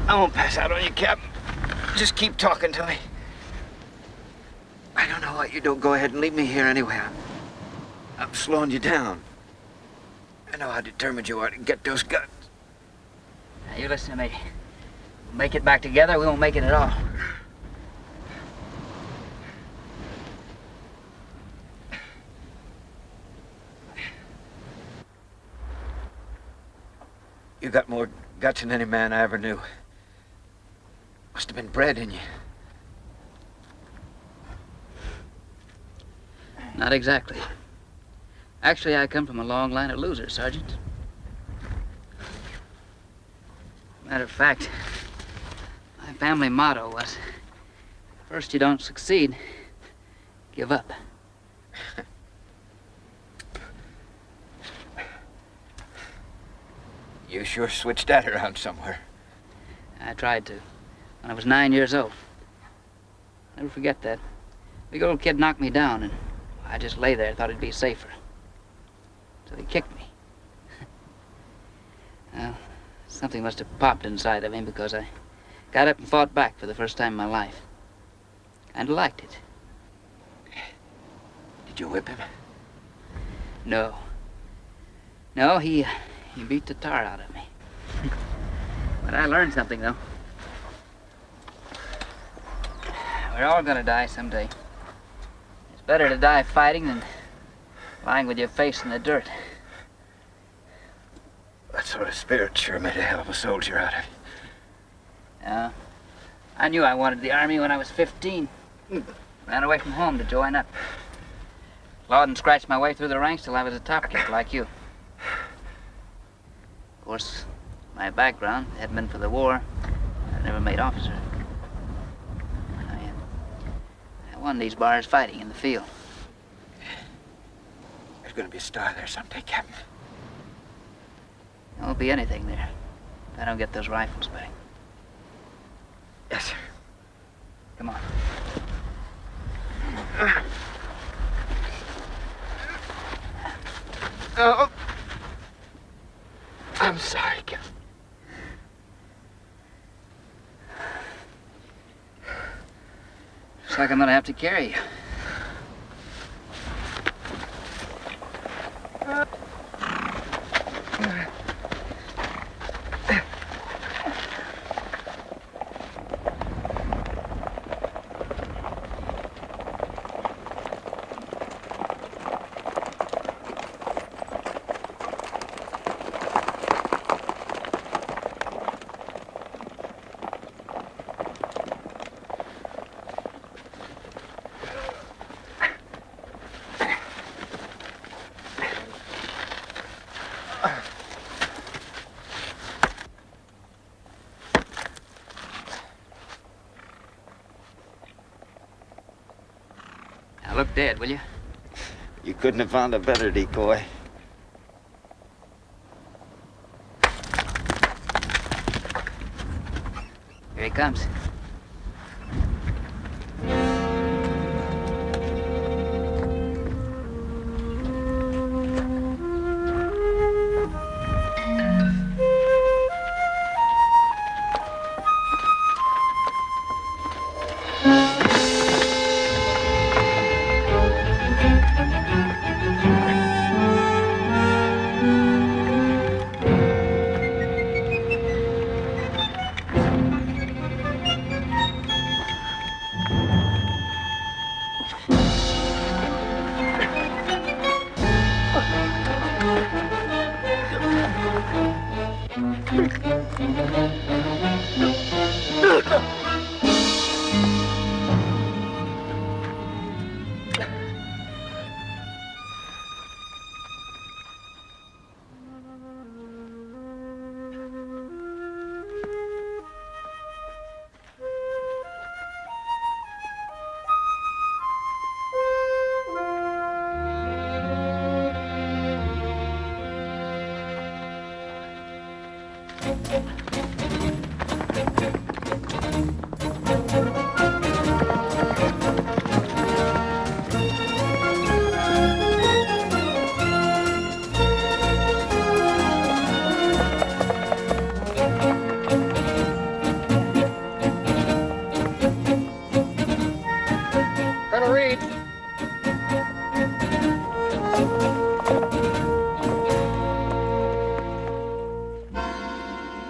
[SPEAKER 7] I won't pass out on you, Cap. Just keep talking to me. I don't know what you do. Go ahead and leave me here anyway. I'm slowing you down. I know how determined you are to get those guns.
[SPEAKER 4] Now, you listen to me. We'll make it back together, we won't make it at all.
[SPEAKER 7] You got more guts than any man I ever knew. Must have been bred in you.
[SPEAKER 4] Not exactly. Actually, I come from a long line of losers, Sergeant. Matter of fact, my family motto was, first you don't succeed, give up.
[SPEAKER 8] You sure switched that around somewhere.
[SPEAKER 4] I tried to, when I was 9 years old. I'll never forget that. Big old kid knocked me down, and I just lay there, thought it'd be safer. So he kicked me. Well, something must have popped inside of him because I got up and fought back for the first time in my life. And liked it.
[SPEAKER 8] Did you whip him?
[SPEAKER 4] No. No, he beat the tar out of me. But I learned something, though. We're all gonna die someday. It's better to die fighting than lying with your face in the dirt.
[SPEAKER 8] That sort of spirit sure made a hell of a soldier out of you.
[SPEAKER 4] Yeah. I knew I wanted the Army when I was 15. Ran away from home to join up. Clawed and scratched my way through the ranks till I was a top kid like you. Of course, my background hadn't been for the war. I never made officer. I won these bars fighting in the field.
[SPEAKER 8] There's gonna be a star there someday, Captain.
[SPEAKER 4] There won't be anything there if I don't get those rifles back.
[SPEAKER 8] Yes, sir.
[SPEAKER 4] Come on.
[SPEAKER 8] Oh. I'm sorry, Captain.
[SPEAKER 4] Looks like I'm gonna have to carry you. Now look dead, will you?
[SPEAKER 8] You couldn't have found a better decoy.
[SPEAKER 4] Here he comes.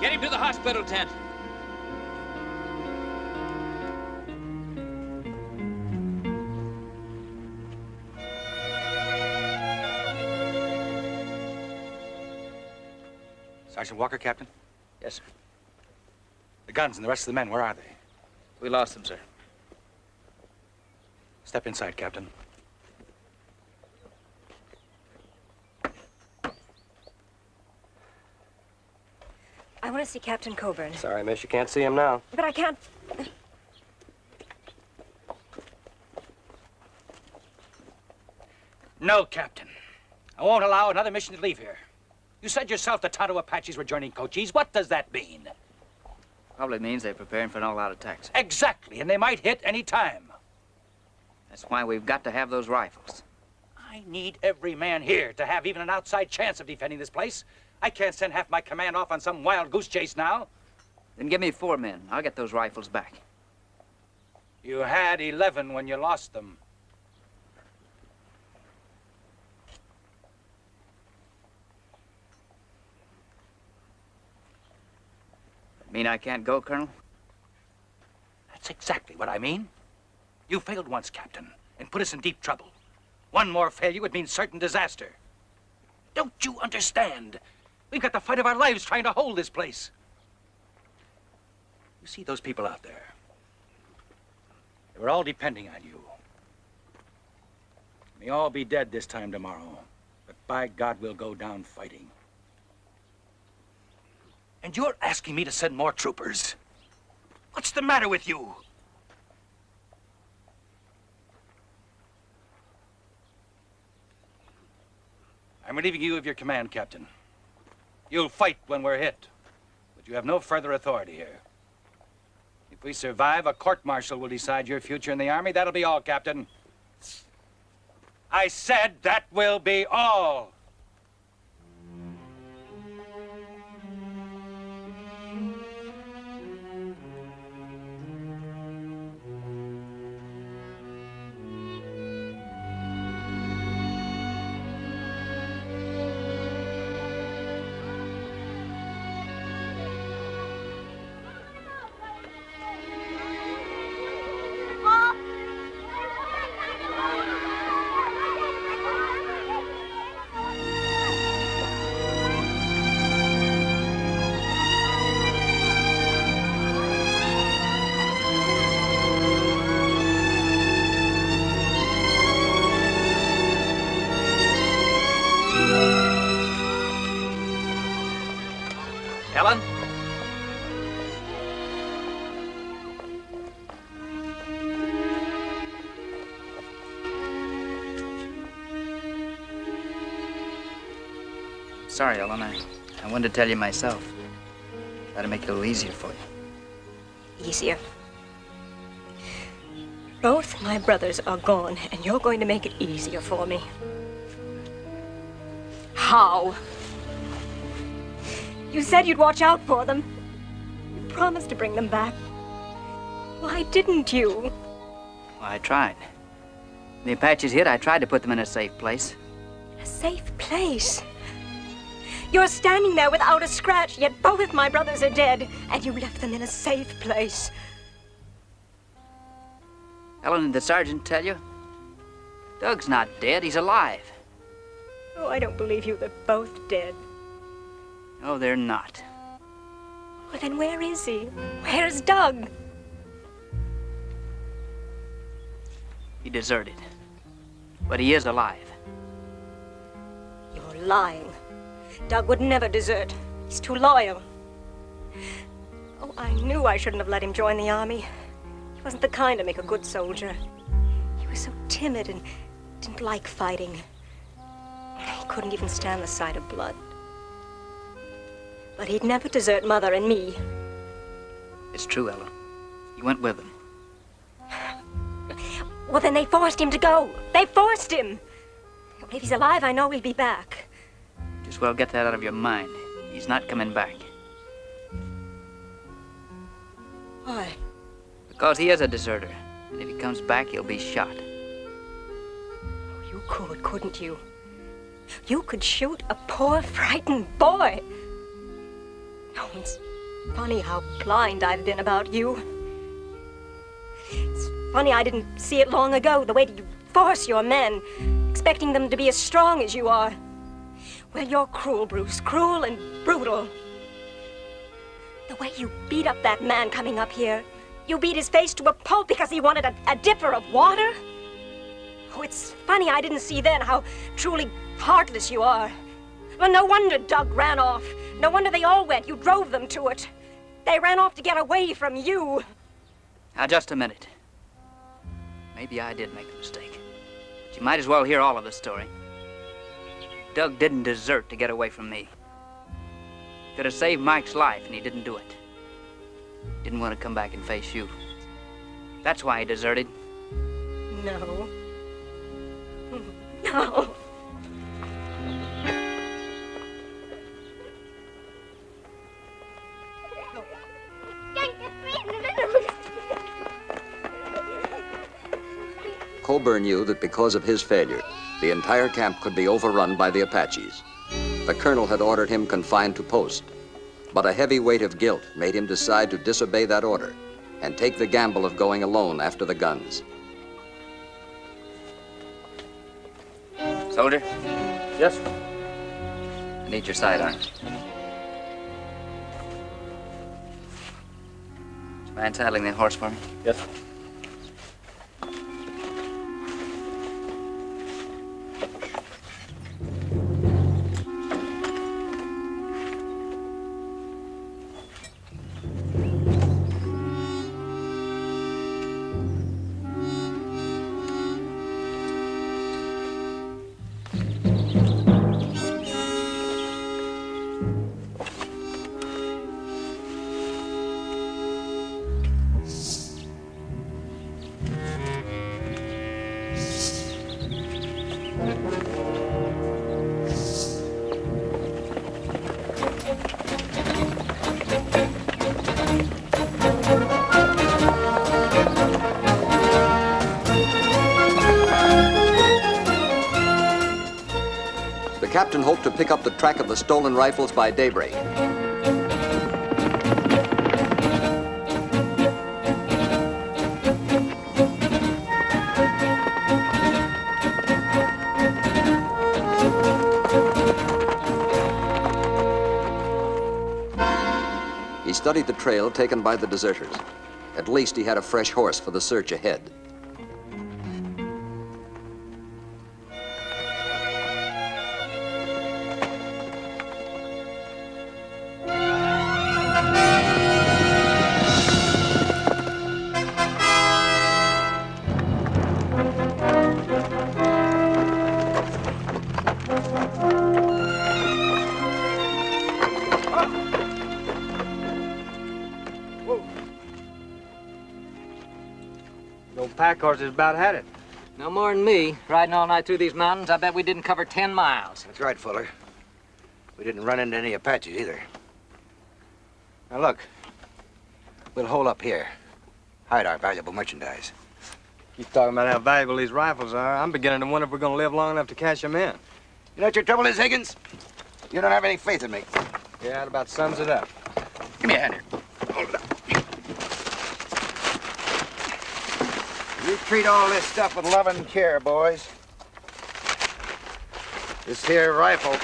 [SPEAKER 5] Get him to the hospital tent.
[SPEAKER 10] Sergeant Walker, Captain?
[SPEAKER 4] Yes, sir.
[SPEAKER 10] The guns and the rest of the men, where are they?
[SPEAKER 4] We lost them, sir.
[SPEAKER 10] Step inside, Captain.
[SPEAKER 2] want to see Captain Coburn.
[SPEAKER 3] Sorry, miss, you can't see him now.
[SPEAKER 2] But I can't...
[SPEAKER 10] No, Captain. I won't allow another mission to leave here. You said yourself the Tonto Apaches were joining Cochise. What does that mean?
[SPEAKER 4] Probably means they're preparing for an all-out attack.
[SPEAKER 10] Exactly, and they might hit any time.
[SPEAKER 4] That's why we've got to have those rifles.
[SPEAKER 10] I need every man here to have even an outside chance of defending this place. I can't send half my command off on some wild goose chase now.
[SPEAKER 4] Then give me 4 men. I'll get those rifles back.
[SPEAKER 10] You had 11 when you lost them.
[SPEAKER 4] Mean I can't go, Colonel?
[SPEAKER 10] That's exactly what I mean. You failed once, Captain, and put us in deep trouble. One more failure would mean certain disaster. Don't you understand? We've got the fight of our lives trying to hold this place. You see those people out there? They were all depending on you. May all be dead this time tomorrow, but by God, we'll go down fighting. And you're asking me to send more troopers? What's the matter with you? I'm relieving you of your command, Captain. You'll fight when we're hit, but you have no further authority here. If we survive, a court-martial will decide your future in the Army. That'll be all, Captain. I said that will be all.
[SPEAKER 4] Ellen? Sorry, Ellen. I wanted to tell you myself. Try to make it a little easier for you.
[SPEAKER 2] Easier. Both my brothers are gone, and you're going to make it easier for me. How? You said you'd watch out for them. You promised to bring them back. Why didn't you?
[SPEAKER 4] Well, I tried. When the Apaches hit, I tried to put them in a safe place.
[SPEAKER 2] A safe place? You're standing there without a scratch, yet both my brothers are dead, and you left them in a safe place.
[SPEAKER 4] Ellen, did the sergeant tell you? Doug's not dead, he's alive.
[SPEAKER 2] Oh, I don't believe you. They're both dead.
[SPEAKER 4] No, they're not.
[SPEAKER 2] Well, then where is he? Where's Doug?
[SPEAKER 4] He deserted. But he is alive.
[SPEAKER 2] You're lying. Doug would never desert. He's too loyal. Oh, I knew I shouldn't have let him join the army. He wasn't the kind to make a good soldier. He was so timid and didn't like fighting. He couldn't even stand the sight of blood. But he'd never desert Mother and me.
[SPEAKER 4] It's true, Ellen. You went with him.
[SPEAKER 2] Well, then they forced him to go. They forced him. If he's alive, I know he'll be back.
[SPEAKER 4] Just well get that out of your mind. He's not coming back.
[SPEAKER 2] Why?
[SPEAKER 4] Because he is a deserter. And if he comes back, he'll be shot.
[SPEAKER 2] Oh, you could, couldn't you? You could shoot a poor, frightened boy. Oh, it's funny how blind I've been about you. It's funny I didn't see it long ago, the way you force your men, expecting them to be as strong as you are. Well, you're cruel, Bruce, cruel and brutal. The way you beat up that man coming up here, you beat his face to a pulp because he wanted a dipper of water. Oh, it's funny I didn't see then how truly heartless you are. Well, no wonder Doug ran off. No wonder they all went. You drove them to it. They ran off to get away from you.
[SPEAKER 4] Now, just a minute. Maybe I did make a mistake. But you might as well hear all of the story. Doug didn't desert to get away from me. Could have saved Mike's life, and he didn't do it. Didn't want to come back and face you. That's why he deserted.
[SPEAKER 2] No. No.
[SPEAKER 1] Coburn knew that because of his failure, the entire camp could be overrun by the Apaches. The colonel had ordered him confined to post, but a heavy weight of guilt made him decide to disobey that order and take the gamble of going alone after the guns.
[SPEAKER 4] Soldier?
[SPEAKER 3] Yes?
[SPEAKER 4] I need your sidearms. Is the man saddling the horse for me?
[SPEAKER 3] Yes.
[SPEAKER 1] The captain hoped to pick up the track of the stolen rifles by daybreak. He studied the trail taken by the deserters. At least he had a fresh horse for the search ahead.
[SPEAKER 3] Pack horses about had it.
[SPEAKER 13] No more than me. Riding all night through these mountains, I bet we didn't cover 10 miles.
[SPEAKER 7] That's right, Fuller. We didn't run into any Apaches either. Now look, we'll hole up here, hide our valuable merchandise.
[SPEAKER 3] Keep talking about how valuable these rifles are. I'm beginning to wonder if we're going to live long enough to cash them in.
[SPEAKER 7] You know what your trouble is, Higgins? You don't have any faith in me.
[SPEAKER 3] Yeah, that about sums it up.
[SPEAKER 7] Give me a hand here. Hold it up. You treat all this stuff with love and care, boys. This here rifle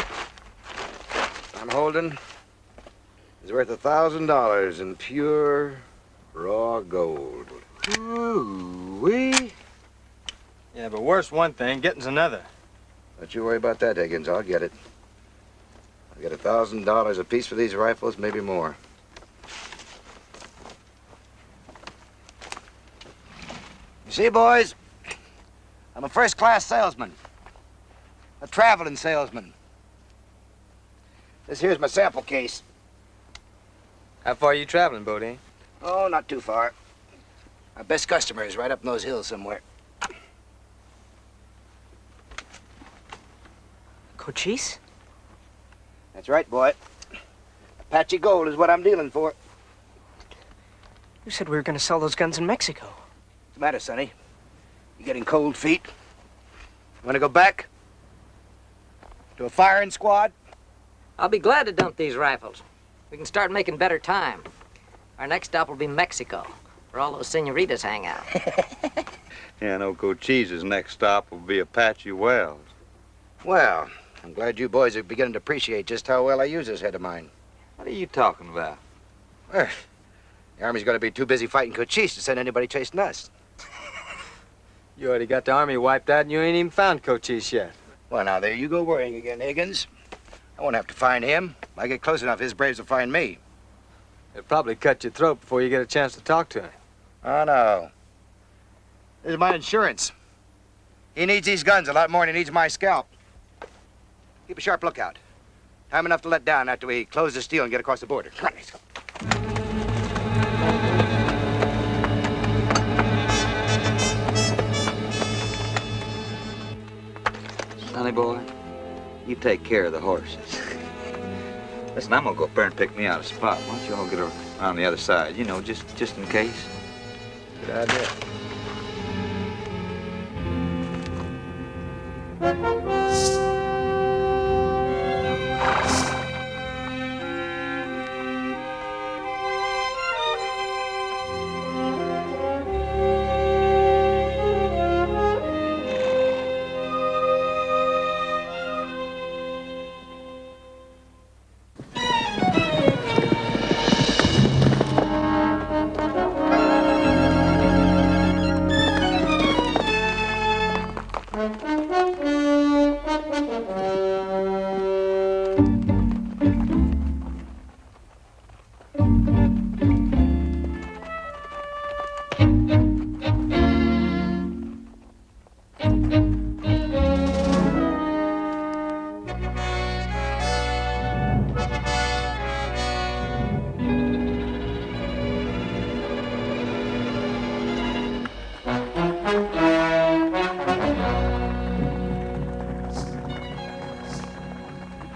[SPEAKER 7] I'm holding is worth $1,000 in pure, raw gold.
[SPEAKER 3] Ooh-wee. Yeah, but worse one thing, getting's another.
[SPEAKER 7] Don't you worry about that, Higgins. I'll get it. I'll get $1,000 apiece for these rifles, maybe more. You see, boys, I'm a first-class salesman, a traveling salesman. This here's my sample case.
[SPEAKER 3] How far are you traveling, Bodine?
[SPEAKER 7] Oh, not too far. Our best customer is right up in those hills somewhere.
[SPEAKER 9] Cochise?
[SPEAKER 7] That's right, boy. Apache gold is what I'm dealing for.
[SPEAKER 9] You said we were going to sell those guns in Mexico.
[SPEAKER 7] What's the matter, Sonny? You getting cold feet? Want to go back? To a firing squad?
[SPEAKER 13] I'll be glad to dump these rifles. We can start making better time. Our next stop will be Mexico, where all those senoritas hang out.
[SPEAKER 14] Yeah, I know Cochise's next stop will be Apache Wells.
[SPEAKER 7] Well, I'm glad you boys are beginning to appreciate just how well I use this head of mine.
[SPEAKER 14] What are you talking about?
[SPEAKER 7] Well, the Army's going to be too busy fighting Cochise to send anybody chasing us.
[SPEAKER 3] You already got the Army wiped out and you ain't even found Cochise yet.
[SPEAKER 7] Well, now, there you go worrying again, Higgins. I won't have to find him. If I get close enough, his braves will find me.
[SPEAKER 15] He'll probably cut your throat before you get a chance to talk to him.
[SPEAKER 7] Oh, no. This is my insurance. He needs these guns a lot more than he needs my scalp. Keep a sharp lookout. Time enough to let down after we close the deal and get across the border. Come on, let's go.
[SPEAKER 14] Sonny boy, you take care of the horses. Listen, I'm gonna go up there and pick me out a spot. Why don't you all get around the other side? You know, just in case.
[SPEAKER 7] Good idea.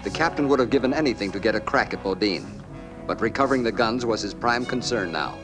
[SPEAKER 1] The captain would have given anything to get a crack at Bodine, but recovering the guns was his prime concern now.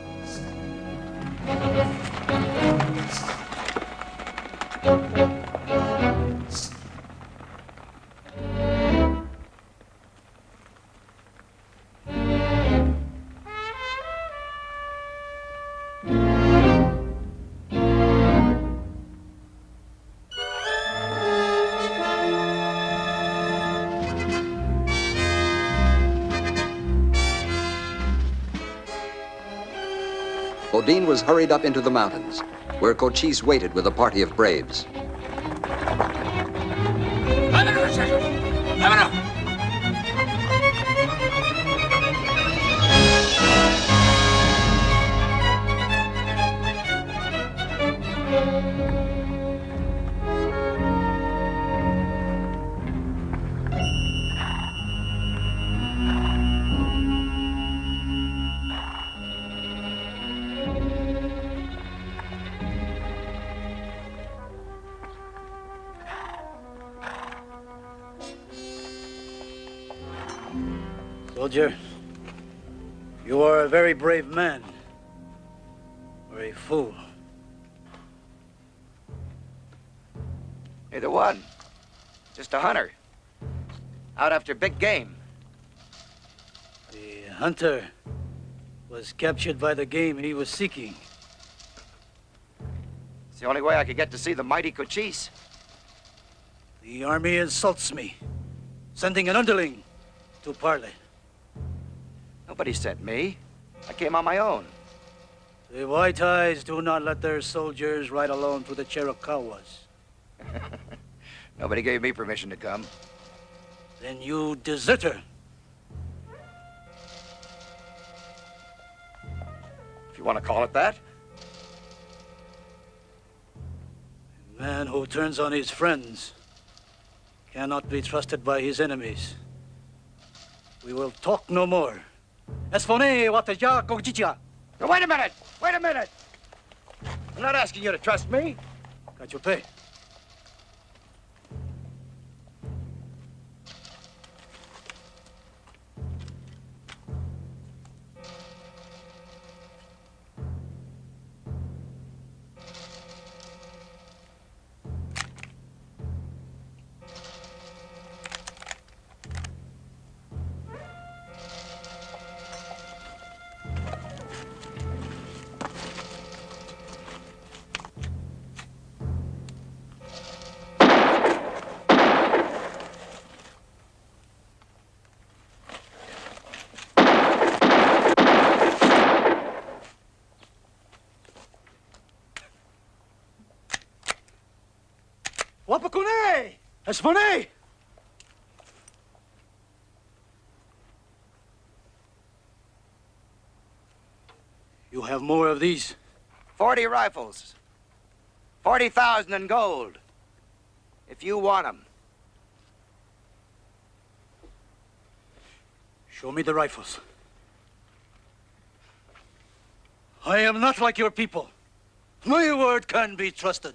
[SPEAKER 1] Bodine was hurried up into the mountains, where Cochise waited with a party of braves.
[SPEAKER 16] Soldier, you are a very brave man, or a fool.
[SPEAKER 7] Neither one. Just a hunter. Out after big game.
[SPEAKER 16] The hunter was captured by the game he was seeking.
[SPEAKER 7] It's the only way I could get to see the mighty Cochise.
[SPEAKER 16] The army insults me, sending an underling to parley.
[SPEAKER 7] Nobody sent me. I came on my own.
[SPEAKER 16] The White Eyes do not let their soldiers ride alone through the Chiricahuas.
[SPEAKER 7] Nobody gave me permission to come.
[SPEAKER 16] Then you deserter.
[SPEAKER 7] If you want to call it that.
[SPEAKER 16] A man who turns on his friends cannot be trusted by his enemies. We will talk no more. Espone wataja kogicha.
[SPEAKER 7] Now, wait a minute! Wait a minute! I'm not asking you to trust me.
[SPEAKER 16] Cachope. Wapakune! Espone! have more of these.
[SPEAKER 7] 40 rifles. 40,000 in gold. If you want them.
[SPEAKER 16] Show me the rifles. I am not like your people. My word can be trusted.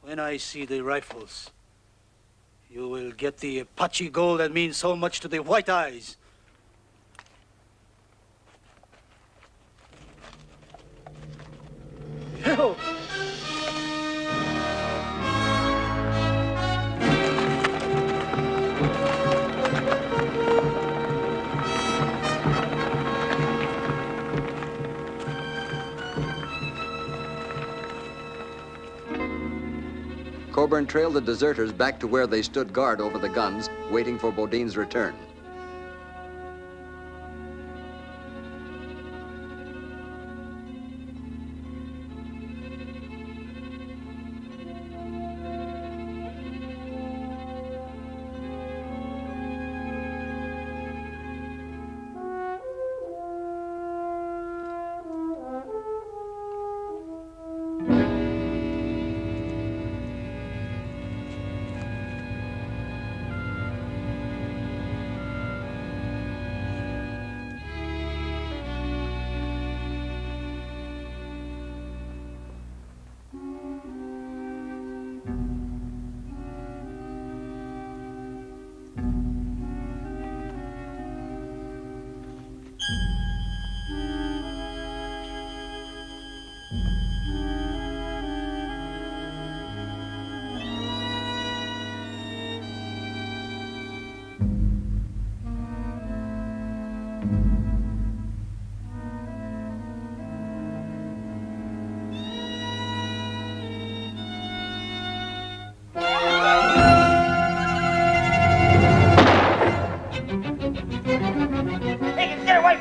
[SPEAKER 16] When I see the rifles, you will get the Apache gold that means so much to the white eyes. Yo!
[SPEAKER 1] Coburn trailed the deserters back to where they stood guard over the guns, waiting for Bodine's return.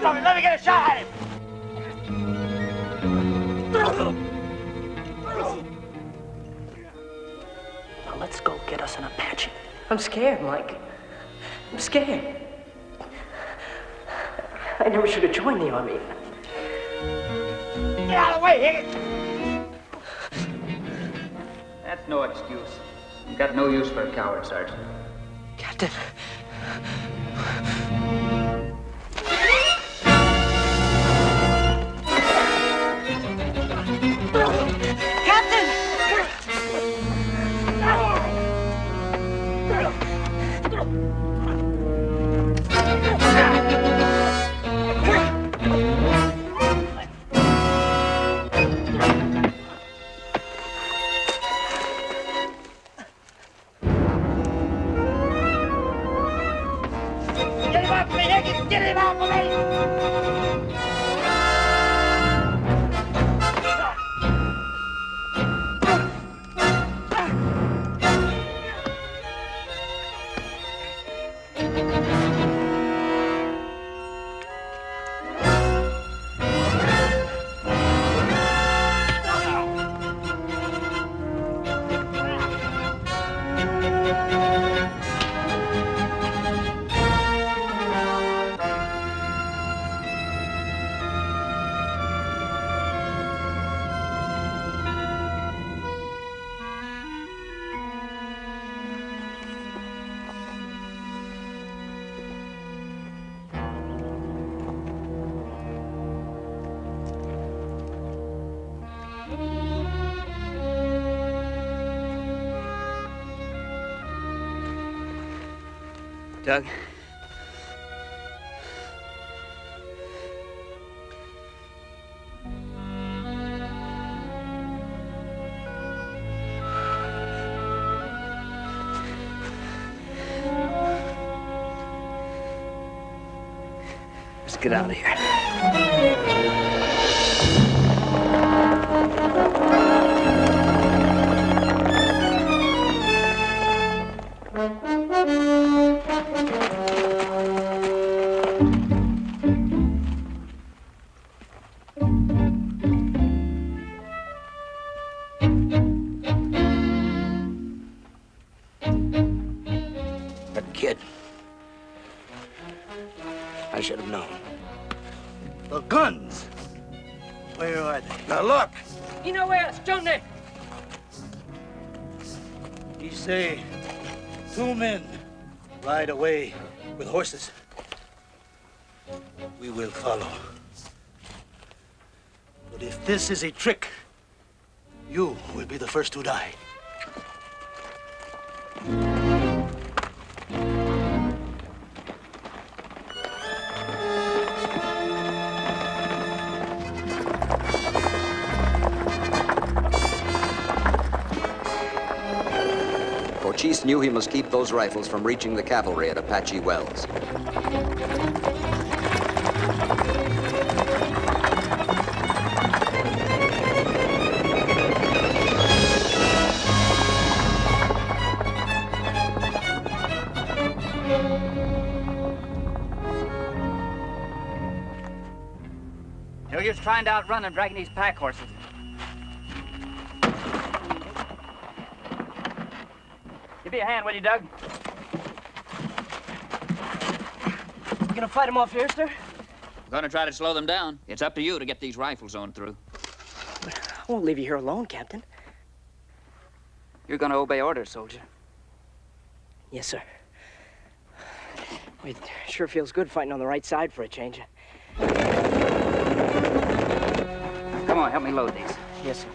[SPEAKER 11] Let me get a shot at him!
[SPEAKER 9] Now let's go get us an Apache. I'm scared, Mike. I'm scared. I never should have joined the Army.
[SPEAKER 11] Get out of the way, Higgins!
[SPEAKER 4] That's no excuse. You've got no use for a coward, Sergeant.
[SPEAKER 9] Captain.
[SPEAKER 11] Get him off me, Higgins! Get him off of me!
[SPEAKER 4] Doug? Let's get out of here.
[SPEAKER 7] That kid. I should have known.
[SPEAKER 16] The guns. Where are they?
[SPEAKER 7] Now look.
[SPEAKER 3] You know where? Johnny.
[SPEAKER 16] He say 2 men ride away with horses. We will follow. But if this is a trick, you will be the first to die.
[SPEAKER 1] Cochise knew he must keep those rifles from reaching the cavalry at Apache Wells.
[SPEAKER 4] No use trying to outrun them dragging these pack horses. Give me a hand, will you, Doug?
[SPEAKER 3] You gonna fight them off here, sir?
[SPEAKER 5] I'm gonna try to slow them down. It's up to you to get these rifles on through.
[SPEAKER 3] I won't leave you here alone, Captain.
[SPEAKER 4] You're gonna obey orders, soldier.
[SPEAKER 3] Yes, sir. It sure feels good fighting on the right side for a change.
[SPEAKER 4] Come on, help me load these.
[SPEAKER 3] Yes, sir.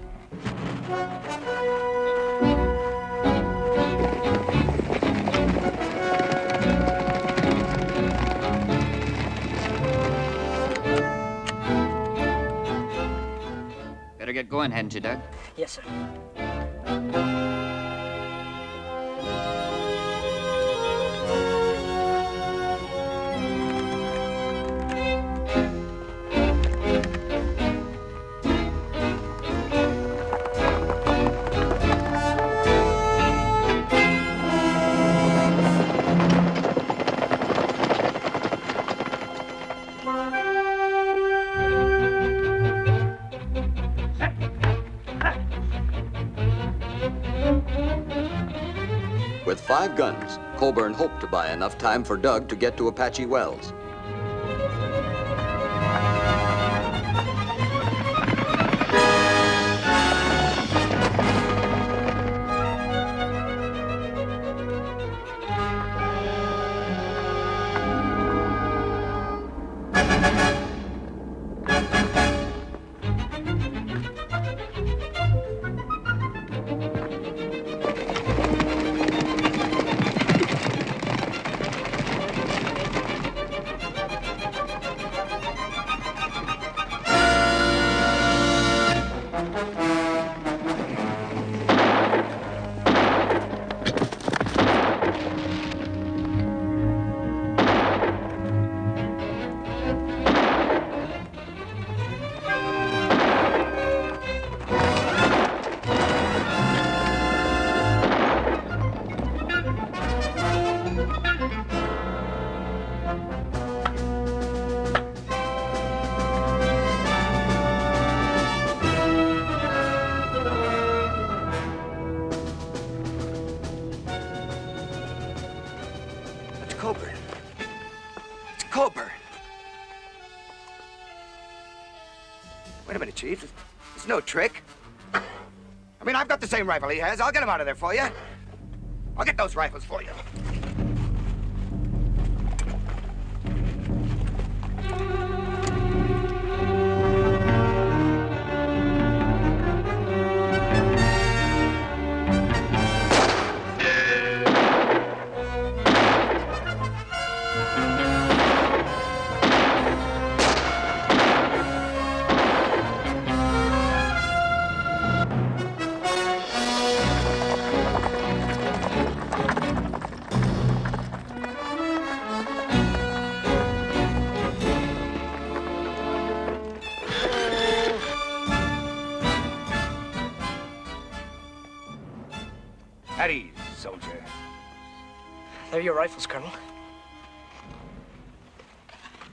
[SPEAKER 5] Better get going, hadn't you, Doug?
[SPEAKER 3] Yes, sir.
[SPEAKER 1] With 5 guns, Coburn hoped to buy enough time for Doug to get to Apache Wells.
[SPEAKER 7] Coburn. It's Coburn. Wait a minute, Chief. It's no trick. I mean, I've got the same rifle he has. I'll get him out of there for you. I'll get those rifles for you.
[SPEAKER 10] At ease, soldier.
[SPEAKER 3] They're your rifles, Colonel.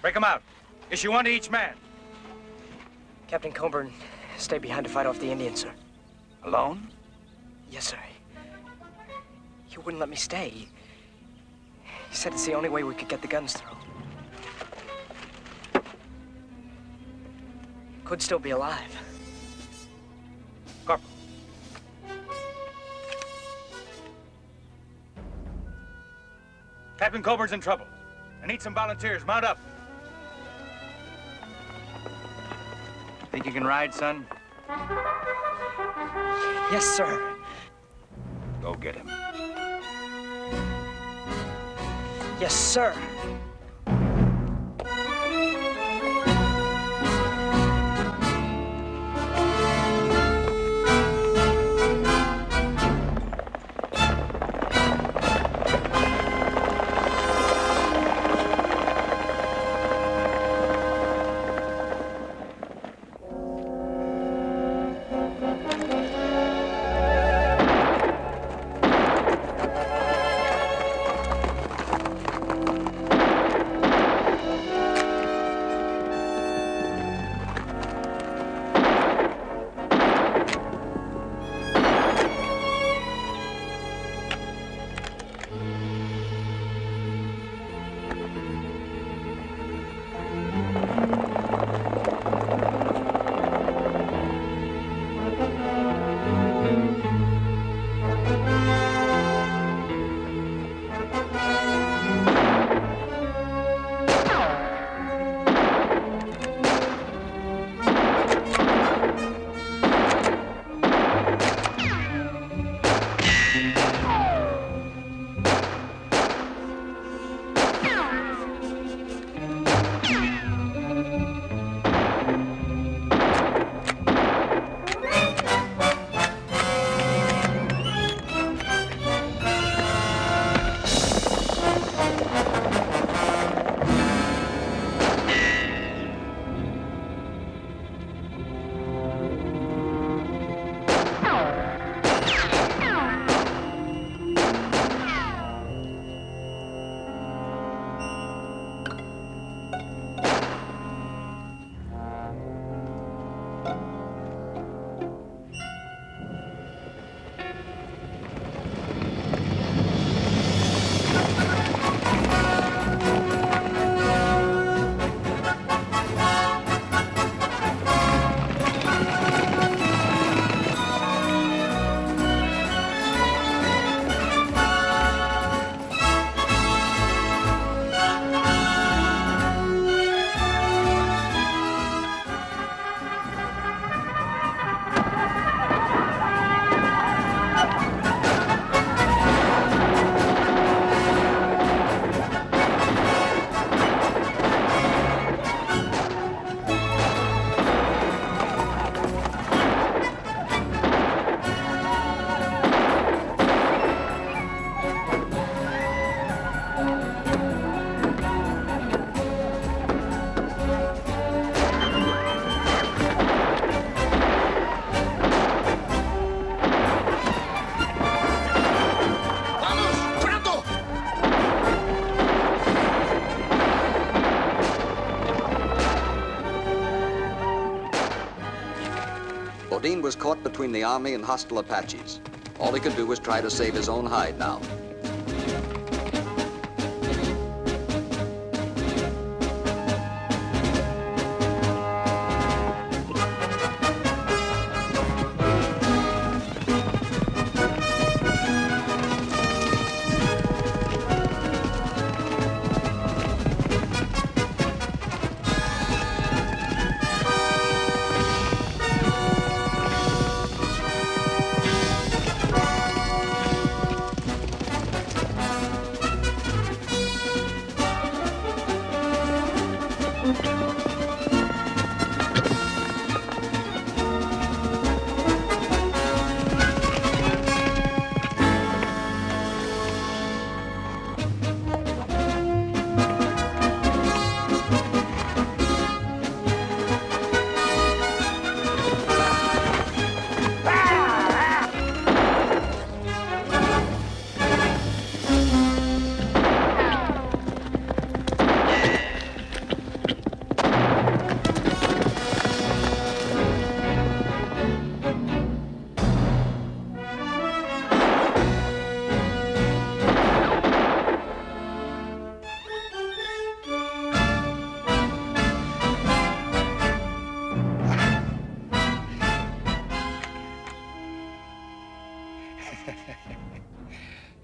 [SPEAKER 10] Break them out. Issue one to each man.
[SPEAKER 3] Captain Coburn stayed behind to fight off the Indians, sir.
[SPEAKER 10] Alone?
[SPEAKER 3] Yes, sir. He wouldn't let me stay. He said it's the only way we could get the guns through.
[SPEAKER 9] Could still be alive.
[SPEAKER 10] Corporal. Captain Coburn's in trouble. I need some volunteers. Mount up. Think you can ride, son?
[SPEAKER 9] Yes, sir.
[SPEAKER 10] Go get him.
[SPEAKER 9] Yes, sir.
[SPEAKER 1] Bodine was caught between the army and hostile Apaches. All he could do was try to save his own hide now.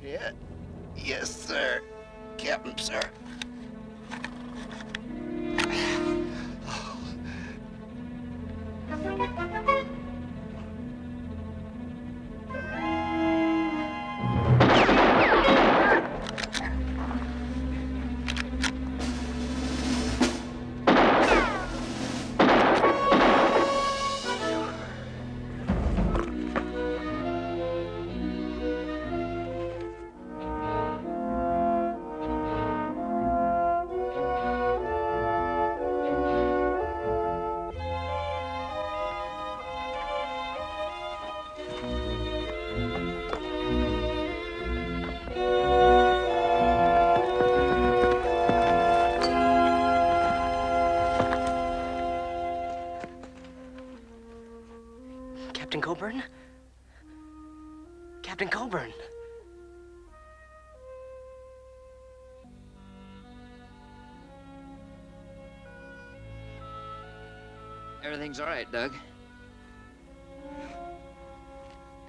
[SPEAKER 7] Yeah. Yes, sir. Captain, sir.
[SPEAKER 3] Captain Coburn? Captain Coburn.
[SPEAKER 5] Everything's all right, Doug.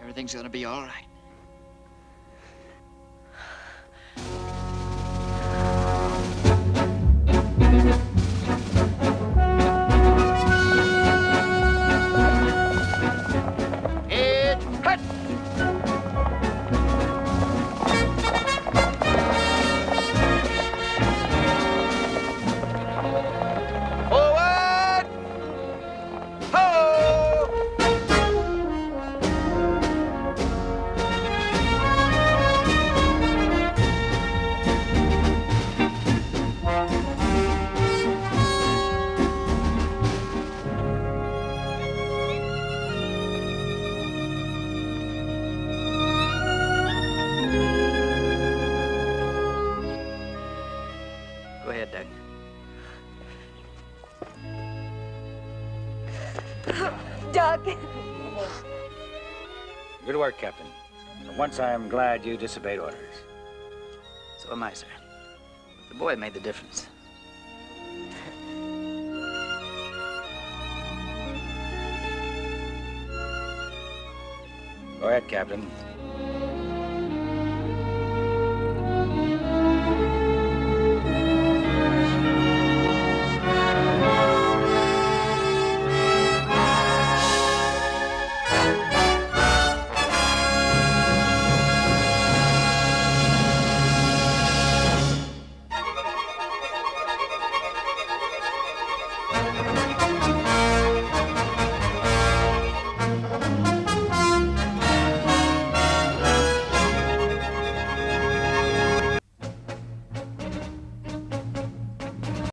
[SPEAKER 5] Everything's gonna be all right.
[SPEAKER 11] Head, cut! Forward! Ho!
[SPEAKER 3] Go ahead, Doug.
[SPEAKER 2] Doug.
[SPEAKER 10] Good work, Captain. For once, I'm glad you disobeyed orders.
[SPEAKER 4] So am I, sir. The boy made the difference.
[SPEAKER 10] Go ahead, Captain.